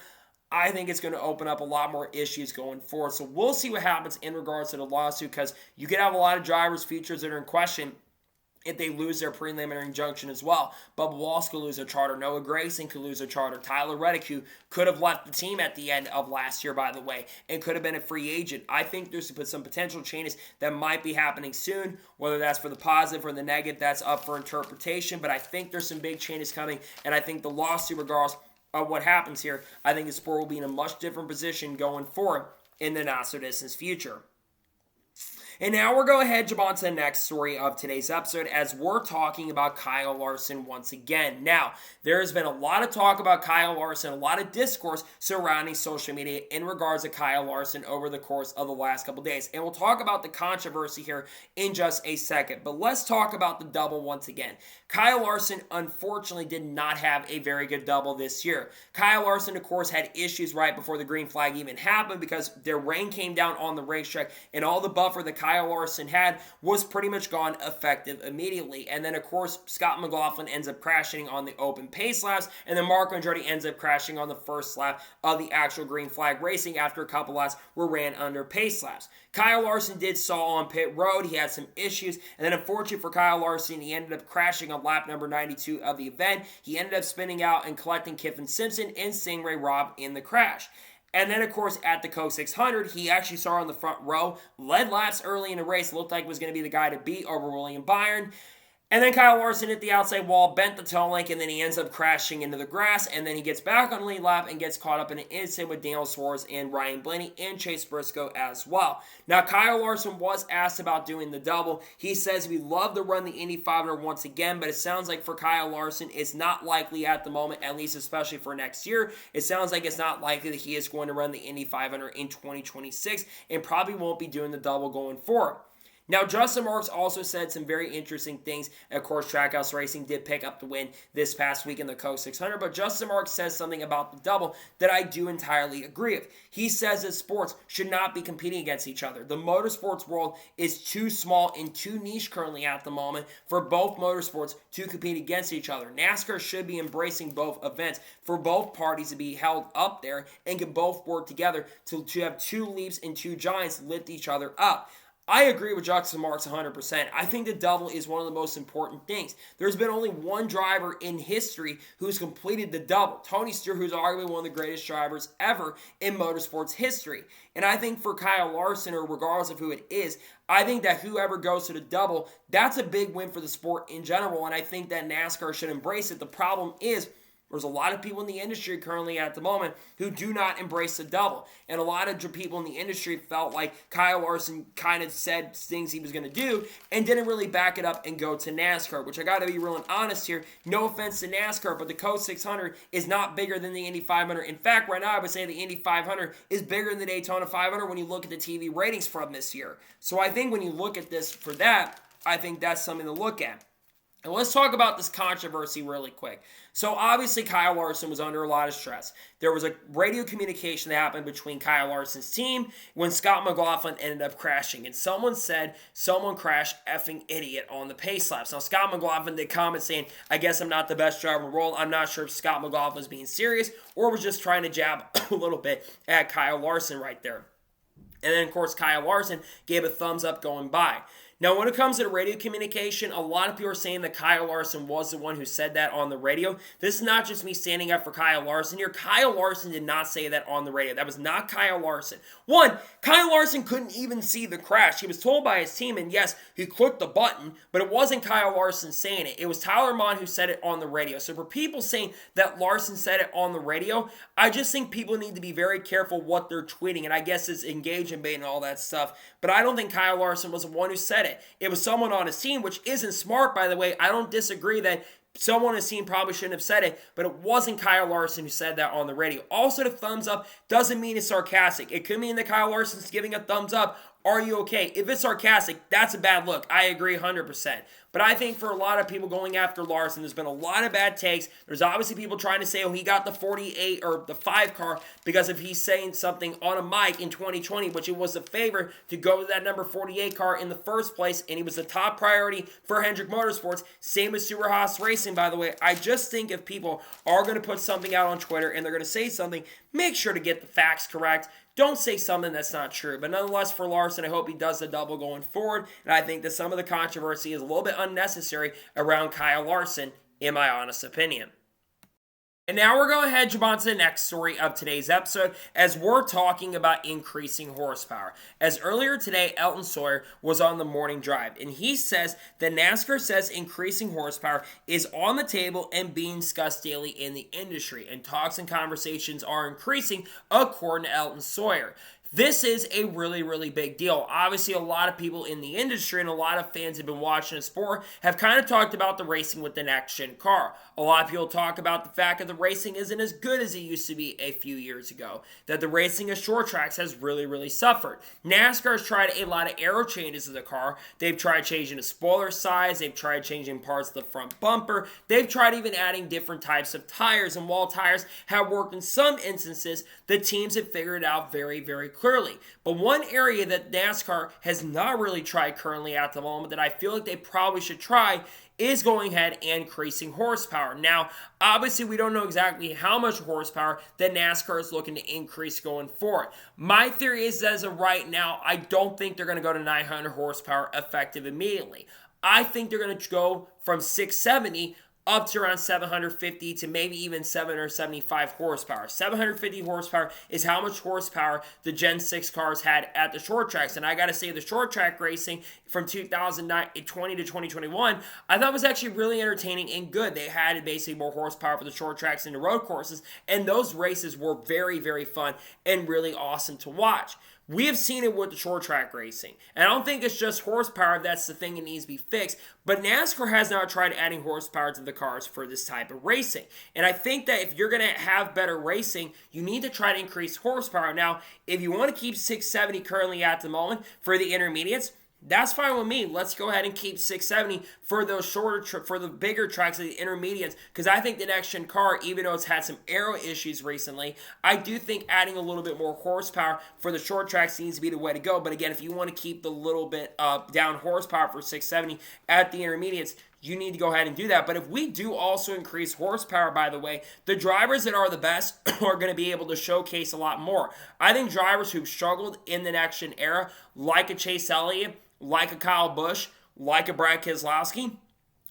I think it's going to open up a lot more issues going forward. So we'll see what happens in regards to the lawsuit, because you could have a lot of drivers' futures that are in question if they lose their preliminary injunction as well. Bubba Wallace could lose their charter. Noah Gragson could lose their charter. Tyler Reddick, who could have left the team at the end of last year, by the way, and could have been a free agent. I think there's some potential changes that might be happening soon, whether that's for the positive or the negative, that's up for interpretation. But I think there's some big changes coming, and I think the lawsuit, regardless of what happens here, I think the sport will be in a much different position going forward in the not-so-distant future. And now we're going to head jump on to the next story of today's episode, as we're talking about Kyle Larson once again. Now, there has been a lot of talk about Kyle Larson, a lot of discourse surrounding social media in regards to Kyle Larson over the course of the last couple days. And we'll talk about the controversy here in just a second. But let's talk about the double once again. Kyle Larson, unfortunately, did not have a very good double this year. Kyle Larson, of course, had issues right before the green flag even happened, because their rain came down on the racetrack, and all the buffer that Kyle Larson had was pretty much gone effective immediately. And then, of course, Scott McLaughlin ends up crashing on the open pace laps, and then Marco Andretti ends up crashing on the first lap of the actual green flag racing after a couple laps were ran under pace laps. Kyle Larson did stall on pit road. He had some issues, and then unfortunately for Kyle Larson, he ended up crashing on lap number 92 of the event. He ended up spinning out and collecting Kiffin Simpson and Stingray Robb in the crash. And then, of course, at the Coke 600, he actually saw on the front row, led laps early in the race, looked like was going to be the guy to beat over William Byron. And then Kyle Larson hit the outside wall, bent the toe link, and then he ends up crashing into the grass. And then he gets back on the lead lap and gets caught up in an incident with Daniel Suarez and Ryan Blaney and Chase Briscoe as well. Now, Kyle Larson was asked about doing the double. He says he'd love to run the Indy 500 once again, but it sounds like for Kyle Larson, it's not likely at the moment, at least especially for next year. It sounds like it's not likely that he is going to run the Indy 500 in 2026 and probably won't be doing the double going forward. Now, Justin Marks also said some very interesting things. Of course, Trackhouse Racing did pick up the win this past week in the Coke 600, but Justin Marks says something about the double that I do entirely agree with. He says that sports should not be competing against each other. The motorsports world is too small and too niche currently at the moment for both motorsports to compete against each other. NASCAR should be embracing both events for both parties to be held up there and can both work together to have two leaps and two giants lift each other up. I agree with Justin Marks 100%. I think the double is one of the most important things. There's been only one driver in history who's completed the double. Tony Stewart, who's arguably one of the greatest drivers ever in motorsports history. And I think for Kyle Larson, or regardless of who it is, I think that whoever goes to the double, that's a big win for the sport in general. And I think that NASCAR should embrace it. The problem is, there's a lot of people in the industry currently at the moment who do not embrace the double. And a lot of people in the industry felt like Kyle Larson kind of said things he was going to do and didn't really back it up and go to NASCAR, which I got to be real and honest here. No offense to NASCAR, but the Coke 600 is not bigger than the Indy 500. In fact, right now I would say the Indy 500 is bigger than the Daytona 500 when you look at the TV ratings from this year. So I think when you look at this for that, I think that's something to look at. And let's talk about this controversy really quick. So obviously Kyle Larson was under a lot of stress. There was a radio communication that happened between Kyle Larson's team when Scott McLaughlin ended up crashing. And someone said, someone crashed effing idiot on the pace laps. Now Scott McLaughlin did comment saying, I guess I'm not the best driver in the world. I'm not sure if Scott McLaughlin was being serious or was just trying to jab a little bit at Kyle Larson right there. And then of course Kyle Larson gave a thumbs up going by. Now, when it comes to the radio communication, a lot of people are saying that Kyle Larson was the one who said that on the radio. This is not just me standing up for Kyle Larson here. Kyle Larson did not say that on the radio. That was not Kyle Larson. One, Kyle Larson couldn't even see the crash. He was told by his team, and yes, he clicked the button, but it wasn't Kyle Larson saying it. It was Tyler Mond who said it on the radio. So for people saying that Larson said it on the radio, I just think people need to be very careful what they're tweeting, and I guess it's engagement bait and all that stuff. But I don't think Kyle Larson was the one who said it. It was someone on his team, which isn't smart, by the way. I don't disagree that someone on his team probably shouldn't have said it, but it wasn't Kyle Larson who said that on the radio. Also, the thumbs up doesn't mean it's sarcastic. It could mean that Kyle Larson's giving a thumbs up Are you okay? If it's sarcastic, that's a bad look. I agree 100%. But I think for a lot of people going after Larson, there's been a lot of bad takes. There's obviously people trying to say, oh, he got the 48 or the 5 car because if he's saying something on a mic in 2020, which it was a favor to go to that number 48 car in the first place, and he was the top priority for Hendrick Motorsports. Same as Suarez Racing, by the way. I just think if people are going to put something out on Twitter and they're going to say something, make sure to get the facts correct. Don't say something that's not true. But nonetheless, for Larson, I hope he does the double going forward. And I think that some of the controversy is a little bit unnecessary around Kyle Larson, in my honest opinion. And now we're going to jump on to the next story of today's episode as we're talking about increasing horsepower. As earlier today, Elton Sawyer was on the morning drive, and he says that NASCAR says increasing horsepower is on the table and being discussed daily in the industry, and talks and conversations are increasing according to Elton Sawyer. This is a really, really big deal. Obviously, a lot of people in the industry and a lot of fans have been watching the sport have kind of talked about the racing with the next-gen car. A lot of people talk about the fact that the racing isn't as good as it used to be a few years ago, that the racing of short tracks has really, really suffered. NASCAR has tried a lot of aero changes to the car. They've tried changing the spoiler size. They've tried changing parts of the front bumper. They've tried even adding different types of tires, and while tires have worked in some instances, the teams have figured it out very, very clearly. But one area that NASCAR has not really tried currently at the moment that I feel like they probably should try is going ahead and increasing horsepower. Now, obviously, we don't know exactly how much horsepower that NASCAR is looking to increase going forward. My theory is, as of right now, I don't think they're going to go to 900 horsepower effective immediately. I think they're going to go from 670 up to around 750 to maybe even 775 horsepower. 750 horsepower is how much horsepower the Gen 6 cars had at the short tracks. And I got to say, the short track racing from 2020 to 2021, I thought was actually really entertaining and good. They had basically more horsepower for the short tracks and the road courses. And those races were very, very fun and really awesome to watch. We have seen it with the short track racing. And I don't think it's just horsepower that's the thing that needs to be fixed. But NASCAR has now tried adding horsepower to the cars for this type of racing. And I think that if you're going to have better racing, you need to try to increase horsepower. Now, if you want to keep 670 currently at the moment for the intermediates, that's fine with me. Let's go ahead and keep 670 for those shorter, for the bigger tracks of the intermediates, because I think the next-gen car, even though it's had some aero issues recently, I do think adding a little bit more horsepower for the short tracks needs to be the way to go. But again, if you want to keep the little bit down horsepower for 670 at the intermediates, you need to go ahead and do that. But if we do also increase horsepower, by the way, the drivers that are the best are going to be able to showcase a lot more. I think drivers who've struggled in the next-gen era, like a Chase Elliott, like a Kyle Busch, like a Brad Keselowski,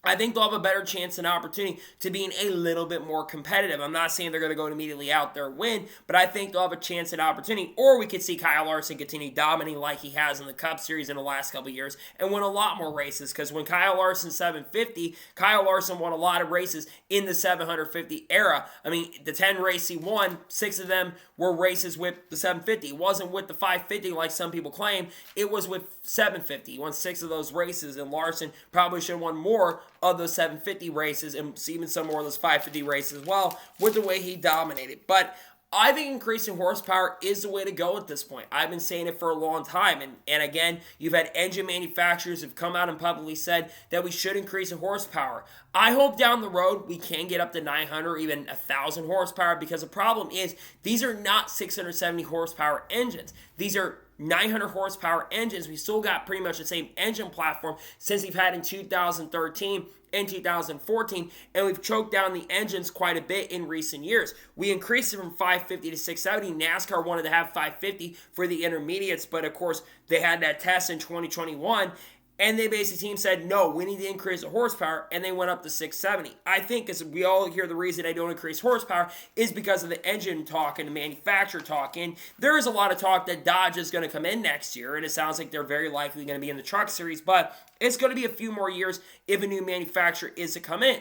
I think they'll have a better chance and opportunity to being a little bit more competitive. I'm not saying they're going to go immediately out there and win, but I think they'll have a chance and opportunity. Or we could see Kyle Larson continue dominating like he has in the Cup Series in the last couple of years and win a lot more races. Because when Kyle Larson 750, Kyle Larson won a lot of races in the 750 era. I mean, the 10 races he won, 6 of them were races with the 750. It wasn't with the 550 like some people claim. It was with 750. He won 6 of those races, and Larson probably should have won more of those 750 races and even some more of those 550 races as well with the way he dominated. But I think increasing horsepower is the way to go at this point. I've been saying it for a long time. And again, you've had engine manufacturers who've come out and publicly said that we should increase the horsepower. I hope down the road we can get up to 900 or even 1,000 horsepower, because the problem is these are not 670 horsepower engines. These are 900 horsepower engines. We still got pretty much the same engine platform since we've had in 2013 and 2014, and we've choked down the engines quite a bit in recent years. We increased it from 550 to 670. NASCAR wanted to have 550 for the intermediates, but of course they had that test in 2021, and they basically team said, no, we need to increase the horsepower, and they went up to 670. I think, as we all hear, the reason they don't increase horsepower is because of the engine talk and the manufacturer talk. And there is a lot of talk that Dodge is going to come in next year, and it sounds like they're very likely going to be in the Truck Series, but it's going to be a few more years if a new manufacturer is to come in.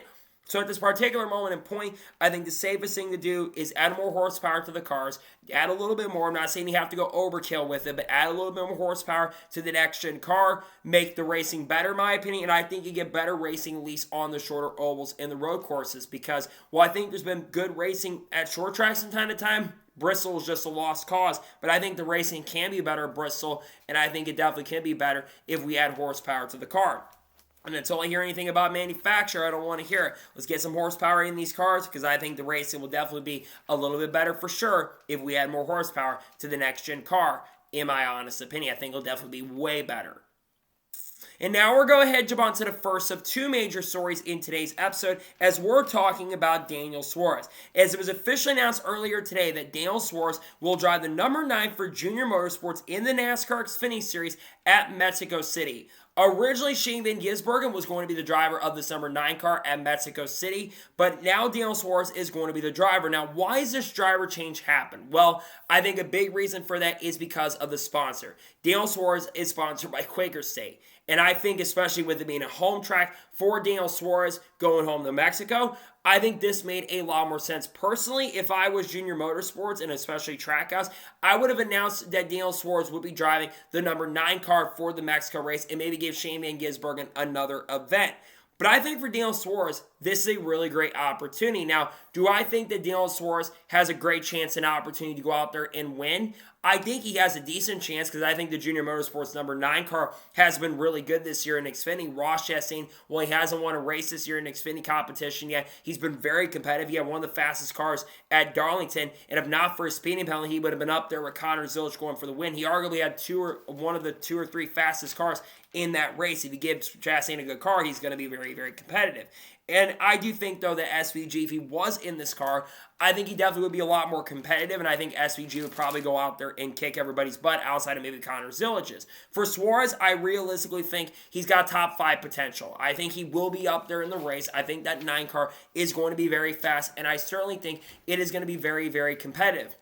So at this particular moment and point, I think the safest thing to do is add more horsepower to the cars, add a little bit more. I'm not saying you have to go overkill with it, but add a little bit more horsepower to the next-gen car, make the racing better, in my opinion, and I think you get better racing at least on the shorter ovals and the road courses, because while I think there's been good racing at short tracks from time to time, Bristol is just a lost cause. But I think the racing can be better at Bristol, and I think it definitely can be better if we add horsepower to the car. And until I hear anything about manufacturer, I don't want to hear it. Let's get some horsepower in these cars because I think the racing will definitely be a little bit better for sure if we add more horsepower to the next-gen car, in my honest opinion. I think it'll definitely be way better. And now we're going to jump on to the first of two major stories in today's episode as we're talking about Daniel Suarez. As it was officially announced earlier today that Daniel Suarez will drive the number 9 for Junior Motorsports in the NASCAR Xfinity Series at Mexico City. Originally, Shane Van Gisbergen was going to be the driver of this number 9 car at Mexico City, but now Daniel Suarez is going to be the driver. Now, why is this driver change happen? Well, I think a big reason for that is because of the sponsor. Daniel Suarez is sponsored by Quaker State. And I think especially with it being a home track for Daniel Suarez going home to Mexico, I think this made a lot more sense. Personally, if I was Junior Motorsports and especially Trackhouse, I would have announced that Daniel Suarez would be driving the number 9 car for the Mexico race and maybe give Shane Van Gisbergen another event. But I think for Daniel Suarez, this is a really great opportunity. Now, do I think that Daniel Suarez has a great chance and opportunity to go out there and win? I think he has a decent chance because I think the Junior Motorsports number 9 car has been really good this year in Xfinity. Ross Chastain, well, he hasn't won a race this year in Xfinity competition yet. He's been very competitive. He had one of the fastest cars at Darlington, and if not for his speeding penalty, he would have been up there with Connor Zilisch going for the win. He arguably had one of the 2 or 3 fastest cars in that race. If you give Chastain a good car, he's going to be very, very competitive. And I do think, though, that SVG, if he was in this car, I think he definitely would be a lot more competitive, and I think SVG would probably go out there and kick everybody's butt outside of maybe Connor Zilich's. For Suarez, I realistically think he's got top 5 potential. I think he will be up there in the race. I think that 9 car is going to be very fast, and I certainly think it is going to be very, very competitive.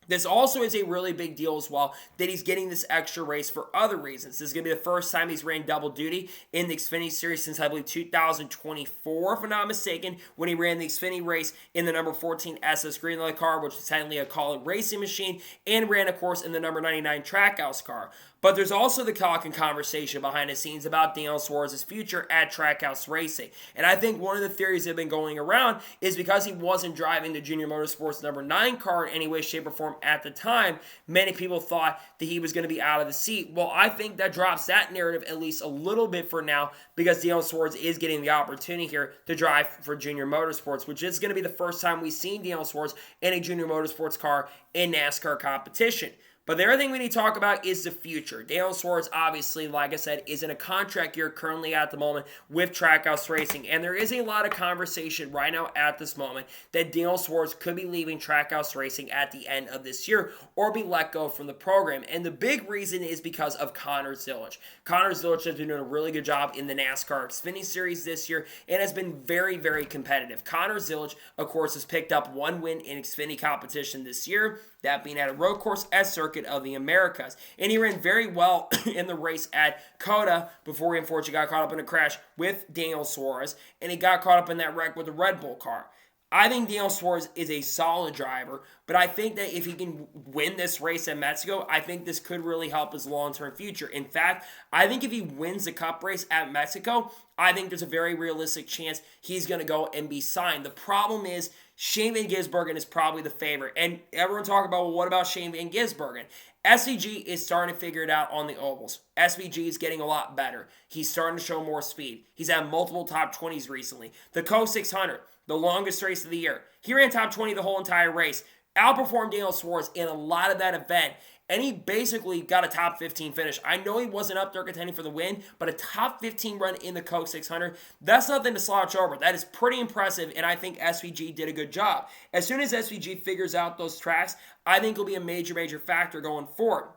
This also is a really big deal as well that he's getting this extra race for other reasons. This is going to be the first time he's ran double duty in the Xfinity Series since, I believe, 2024, if I'm not mistaken, when he ran the Xfinity race in the number 14 SS Greenlight car, which is technically a Kaulig racing machine, and ran, of course, in the number 99 Trackhouse car. But there's also the talk and conversation behind the scenes about Daniel Suarez's future at Trackhouse Racing. And I think one of the theories that have been going around is because he wasn't driving the Junior Motorsports number 9 car in any way, shape, or form at the time, many people thought that he was going to be out of the seat. Well, I think that drops that narrative at least a little bit for now because Daniel Suarez is getting the opportunity here to drive for Junior Motorsports, which is going to be the first time we've seen Daniel Suarez in a Junior Motorsports car in NASCAR competition. But the other thing we need to talk about is the future. Daniel Suarez, obviously, like I said, is in a contract year currently at the moment with Trackhouse Racing. And there is a lot of conversation right now at this moment that Daniel Suarez could be leaving Trackhouse Racing at the end of this year or be let go from the program. And the big reason is because of Connor Zilisch. Connor Zilisch has been doing a really good job in the NASCAR Xfinity Series this year and has been very, very competitive. Connor Zilisch, of course, has picked up 1 win in Xfinity competition this year, that being at a road course S Circuit of the Americas. And he ran very well in the race at COTA before he unfortunately got caught up in a crash with Daniel Suarez, and he got caught up in that wreck with the Red Bull car. I think Daniel Suarez is a solid driver, but I think that if he can win this race at Mexico, I think this could really help his long-term future. In fact, I think if he wins the Cup race at Mexico, I think there's a very realistic chance he's going to go and be signed. The problem is Shane Van Gisbergen is probably the favorite. And everyone talk about, well, what about Shane Van Gisbergen? SVG is starting to figure it out on the ovals. SVG is getting a lot better. He's starting to show more speed. He's had multiple top 20s recently. The Co 600, the longest race of the year. He ran top 20 the whole entire race. Outperformed Daniel Suarez in a lot of that event. And he basically got a top 15 finish. I know he wasn't up there contending for the win, but a top 15 run in the Coke 600, that's nothing to slouch over. That is pretty impressive, and I think SVG did a good job. As soon as SVG figures out those tracks, I think it'll be a major, major factor going forward.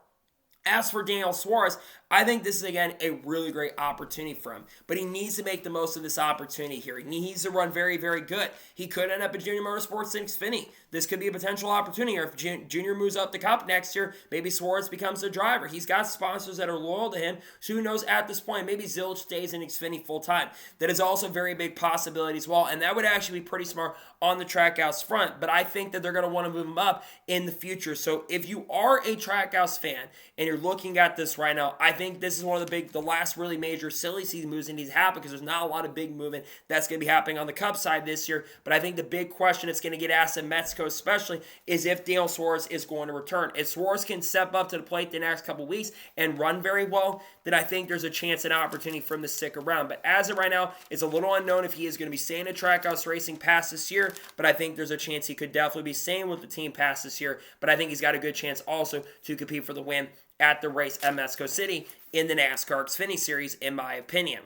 As for Daniel Suarez, I think this is, again, a really great opportunity for him. But he needs to make the most of this opportunity here. He needs to run very, very good. He could end up at Junior Motorsports in Xfinity. This could be a potential opportunity. Or if Junior moves up the Cup next year, maybe Suarez becomes the driver. He's got sponsors that are loyal to him. So who knows at this point, maybe Zilisch stays in Xfinity full-time. That is also a very big possibility as well. And that would actually be pretty smart on the Trackhouse front. But I think that they're going to want to move him up in the future. So if you are a Trackhouse fan and you're looking at this right now, I think this is one of the last really major silly season moves that needs to happen because there's not a lot of big movement that's going to be happening on the Cup side this year. But I think the big question that's going to get asked in Mexico Mexico especially, is if Daniel Suarez is going to return. If Suarez can step up to the plate the next couple weeks and run very well, then I think there's a chance and opportunity for him to stick around. But as of right now, it's a little unknown if he is going to be staying at Trackhouse Racing past this year, but I think there's a chance he could definitely be staying with the team past this year, but I think he's got a good chance also to compete for the win at the race at Mexico City in the NASCAR Xfinity Series, in my opinion.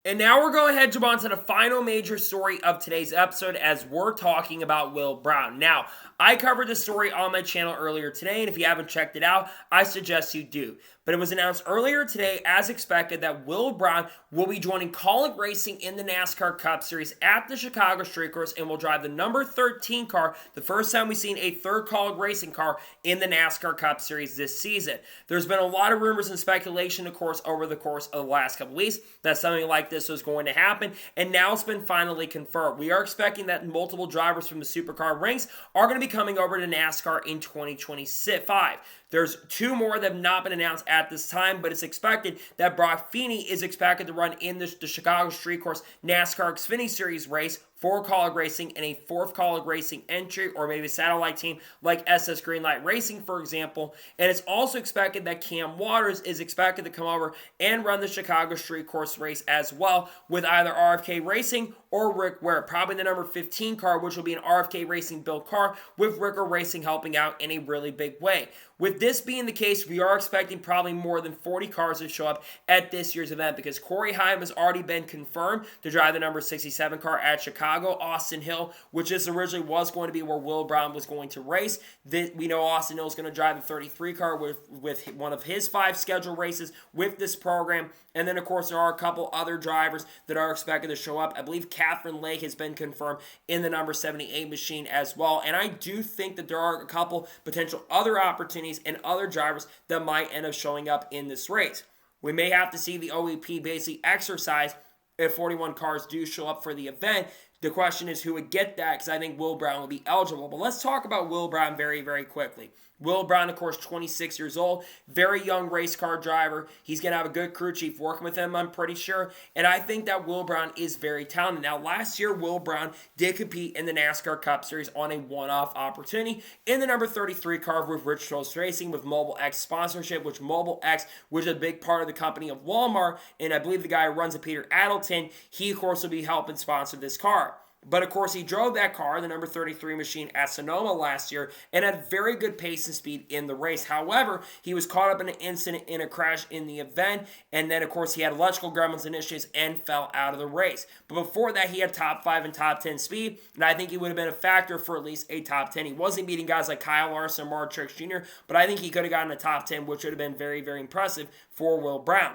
And now we're going ahead and jump on to the final major story of today's episode as we're talking about Will Brown. Now, I covered this story on my channel earlier today, and if you haven't checked it out, I suggest you do. But it was announced earlier today, as expected, that Will Brown will be joining Kaulig Racing in the NASCAR Cup Series at the Chicago Street Course and will drive the number 13 car, the first time we've seen a third Kaulig Racing car in the NASCAR Cup Series this season. There's been a lot of rumors and speculation, of course, over the course of the last couple weeks that something like this was going to happen, and now it's been finally confirmed. We are expecting that multiple drivers from the supercar ranks are going to be coming over to NASCAR in 2025. There's two more that have not been announced at this time, but it's expected that Brock Feeney is expected to run in the Chicago Street Course NASCAR Xfinity Series race for Kaulig Racing and a fourth Kaulig Racing entry, or maybe a satellite team like SS Greenlight Racing, for example. And it's also expected that Cam Waters is expected to come over and run the Chicago Street Course race as well, with either RFK Racing or Rick Ware, probably the number 15 car, which will be an RFK Racing built car, with Ricker Racing helping out in a really big way. With this being the case, we are expecting probably more than 40 cars to show up at this year's event, because Corey Heim has already been confirmed to drive the number 67 car at Chicago. Austin Hill, which this originally was going to be where Will Brown was going to race. We know Austin Hill is going to drive the 33 car with one of his 5 scheduled races with this program. And then, of course, there are a couple other drivers that are expected to show up. I believe Catherine Lake has been confirmed in the number 78 machine as well. And I do think that there are a couple potential other opportunities and other drivers that might end up showing up in this race. We may have to see the OEP basically exercise if 41 cars do show up for the event. The question is who would get that, because I think Will Brown will be eligible. But let's talk about Will Brown very, very quickly. Will Brown, of course, 26 years old, very young race car driver. He's going to have a good crew chief working with him, I'm pretty sure. And I think that Will Brown is very talented. Now, last year, Will Brown did compete in the NASCAR Cup Series on a one-off opportunity in the number 33 car with Richmond Racing with Mobile X sponsorship, which Mobile X was a big part of the company of Walmart. And I believe the guy who runs it, Peter Adelton, he, of course, will be helping sponsor this car. But, of course, he drove that car, the number 33 machine, at Sonoma last year and had very good pace and speed in the race. However, he was caught up in an incident in a crash in the event, and then, of course, he had electrical gremlins and issues and fell out of the race. But before that, he had top 5 and top 10 speed, and I think he would have been a factor for at least a top 10. He wasn't beating guys like Kyle Larson or Mark Truex Jr., but I think he could have gotten a top 10, which would have been very, very impressive for Will Brown.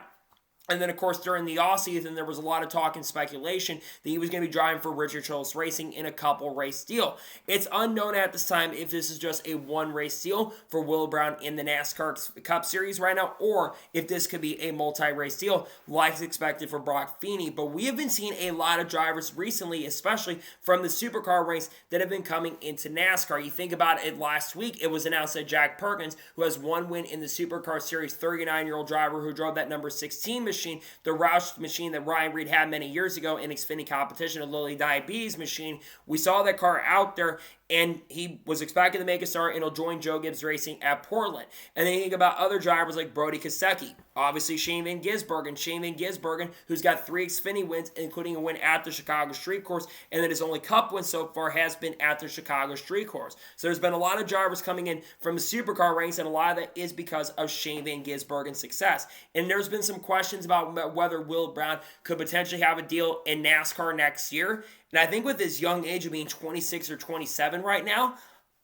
And then, of course, during the offseason, there was a lot of talk and speculation that he was going to be driving for Richard Childress Racing in a couple race deal. It's unknown at this time if this is just a one race deal for Will Brown in the NASCAR Cup Series right now, or if this could be a multi-race deal like is expected for Brock Feeney. But we have been seeing a lot of drivers recently, especially from the supercar race, that have been coming into NASCAR. You think about it, last week, it was announced that Jack Perkins, who has one win in the supercar series, 39-year-old driver who drove that number 16 machine, the Roush machine that Ryan Reed had many years ago in Xfinity competition, a Lilly Diabetes machine. We saw that car out there, and he was expected to make a start, and he'll join Joe Gibbs Racing at Portland. And then you think about other drivers like Brody Kosecki, obviously Shane Van Gisbergen, who's got 3 Xfinity wins, including a win at the Chicago Street Course, and then his only Cup win so far has been at the Chicago Street Course. So there's been a lot of drivers coming in from the supercar ranks, and a lot of that is because of Shane Van Gisbergen's success. And there's been some questions about whether Will Brown could potentially have a deal in NASCAR next year. And I think with his young age of being 26 or 27 right now,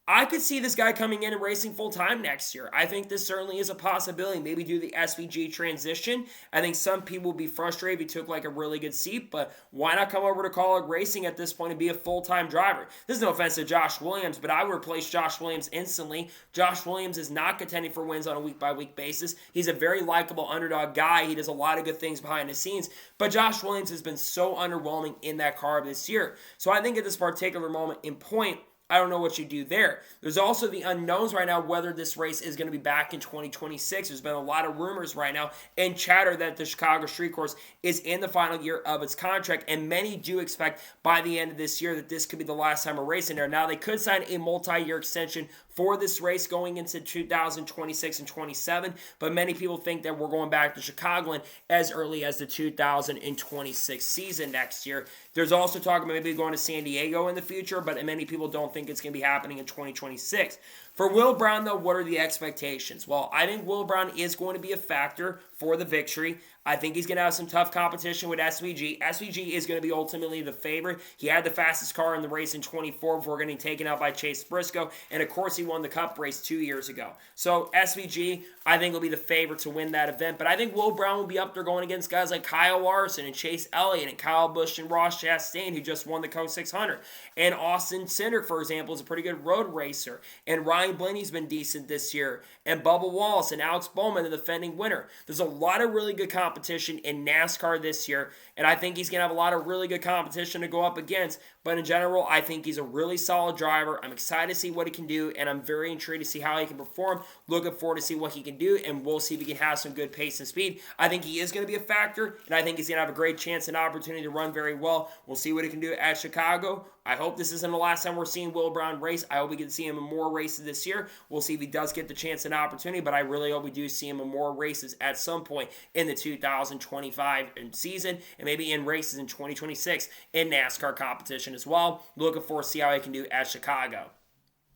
I could see this guy coming in and racing full-time next year. I think this certainly is a possibility. Maybe do the SVG transition. I think some people would be frustrated if he took like a really good seat, but why not come over to Kaulig Racing at this point and be a full-time driver? This is no offense to Josh Williams, but I would replace Josh Williams instantly. Josh Williams is not contending for wins on a week-by-week basis. He's a very likable underdog guy. He does a lot of good things behind the scenes, but Josh Williams has been so underwhelming in that car this year. So I think at this particular moment in point, I don't know what you do there. There's also the unknowns right now whether this race is going to be back in 2026. There's been a lot of rumors right now and chatter that the Chicago Street Course is in the final year of its contract, and many do expect by the end of this year that this could be the last time we're racing there. Now, they could sign a multi-year extension for this race going into 2026 and 27, but many people think that we're going back to Chicagoland as early as the 2026 season next year. There's also talk about maybe going to San Diego in the future, but many people don't think it's going to be happening in 2026. For Will Brown, though, what are the expectations? Well, I think Will Brown is going to be a factor for the victory. I think he's going to have some tough competition with SVG. SVG is going to be ultimately the favorite. He had the fastest car in the race in 24 before getting taken out by Chase Briscoe, and of course he won the Cup race 2 years ago. So SVG, I think, will be the favorite to win that event, but I think Will Brown will be up there going against guys like Kyle Larson and Chase Elliott and Kyle Busch and Ross Chastain, who just won the Coke 600. And Austin Cindric, for example, is a pretty good road racer. And Ryan Blaney's been decent this year. And Bubba Wallace and Alex Bowman, the defending winner. There's a lot of really good competition in NASCAR this year, and I think he's going to have a lot of really good competition to go up against. But in general, I think he's a really solid driver. I'm excited to see what he can do, and I'm very intrigued to see how he can perform. Looking forward to see what he can do, and we'll see if he can have some good pace and speed. I think he is going to be a factor, and I think he's going to have a great chance and opportunity to run very well. We'll see what he can do at Chicago. I hope this isn't the last time we're seeing Will Brown race. I hope we can see him in more races this year. We'll see if he does get the chance and opportunity, but I really hope we do see him in more races at some point in the 2025 season, and maybe in races in 2026 in NASCAR competition as well. Looking forward to see how he can do at Chicago.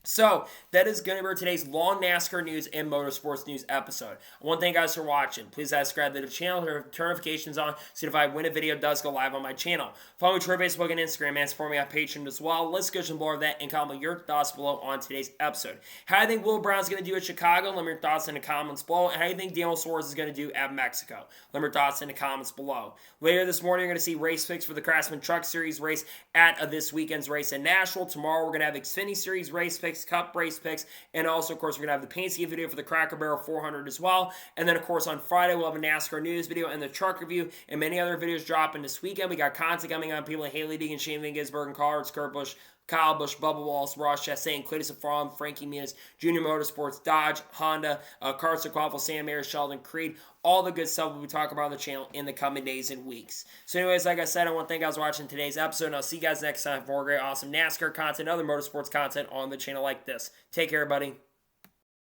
So, that is going to be today's long NASCAR news and motorsports news episode. I want to thank you guys for watching. Please subscribe to the channel, turn notifications on, so if when a video does go live on my channel. Follow me on Twitter, Facebook, and Instagram, and support me on Patreon as well. Let's get some more of that and comment your thoughts below on today's episode. How do you think Will Brown's going to do at Chicago? Let me your thoughts in the comments below. And how do you think Daniel Suarez is going to do at Mexico? Let me your thoughts in the comments below. Later this morning, you're going to see race picks for the Craftsman Truck Series race at this weekend's race in Nashville. Tomorrow, we're going to have Xfinity Series race picks, Cup race picks, and also, of course, we're going to have the paint scheme video for the Cracker Barrel 400 as well. And then, of course, on Friday, we'll have a NASCAR news video and the truck review and many other videos dropping this weekend. We got content coming on people like Haley Deegan, Shane Van Gisbergen, and Carl Kurt Busch, Kyle Busch, Bubba Wallace, Ross Chastain, Clayton Green, Frankie Muniz, Junior Motorsports, Dodge, Honda, Carson Quaffle, Sam Mayer, Sheldon Creed, all the good stuff we'll be talking about on the channel in the coming days and weeks. So anyways, like I said, I want to thank you guys for watching today's episode, and I'll see you guys next time for more great, awesome NASCAR content, other motorsports content on the channel like this. Take care, everybody.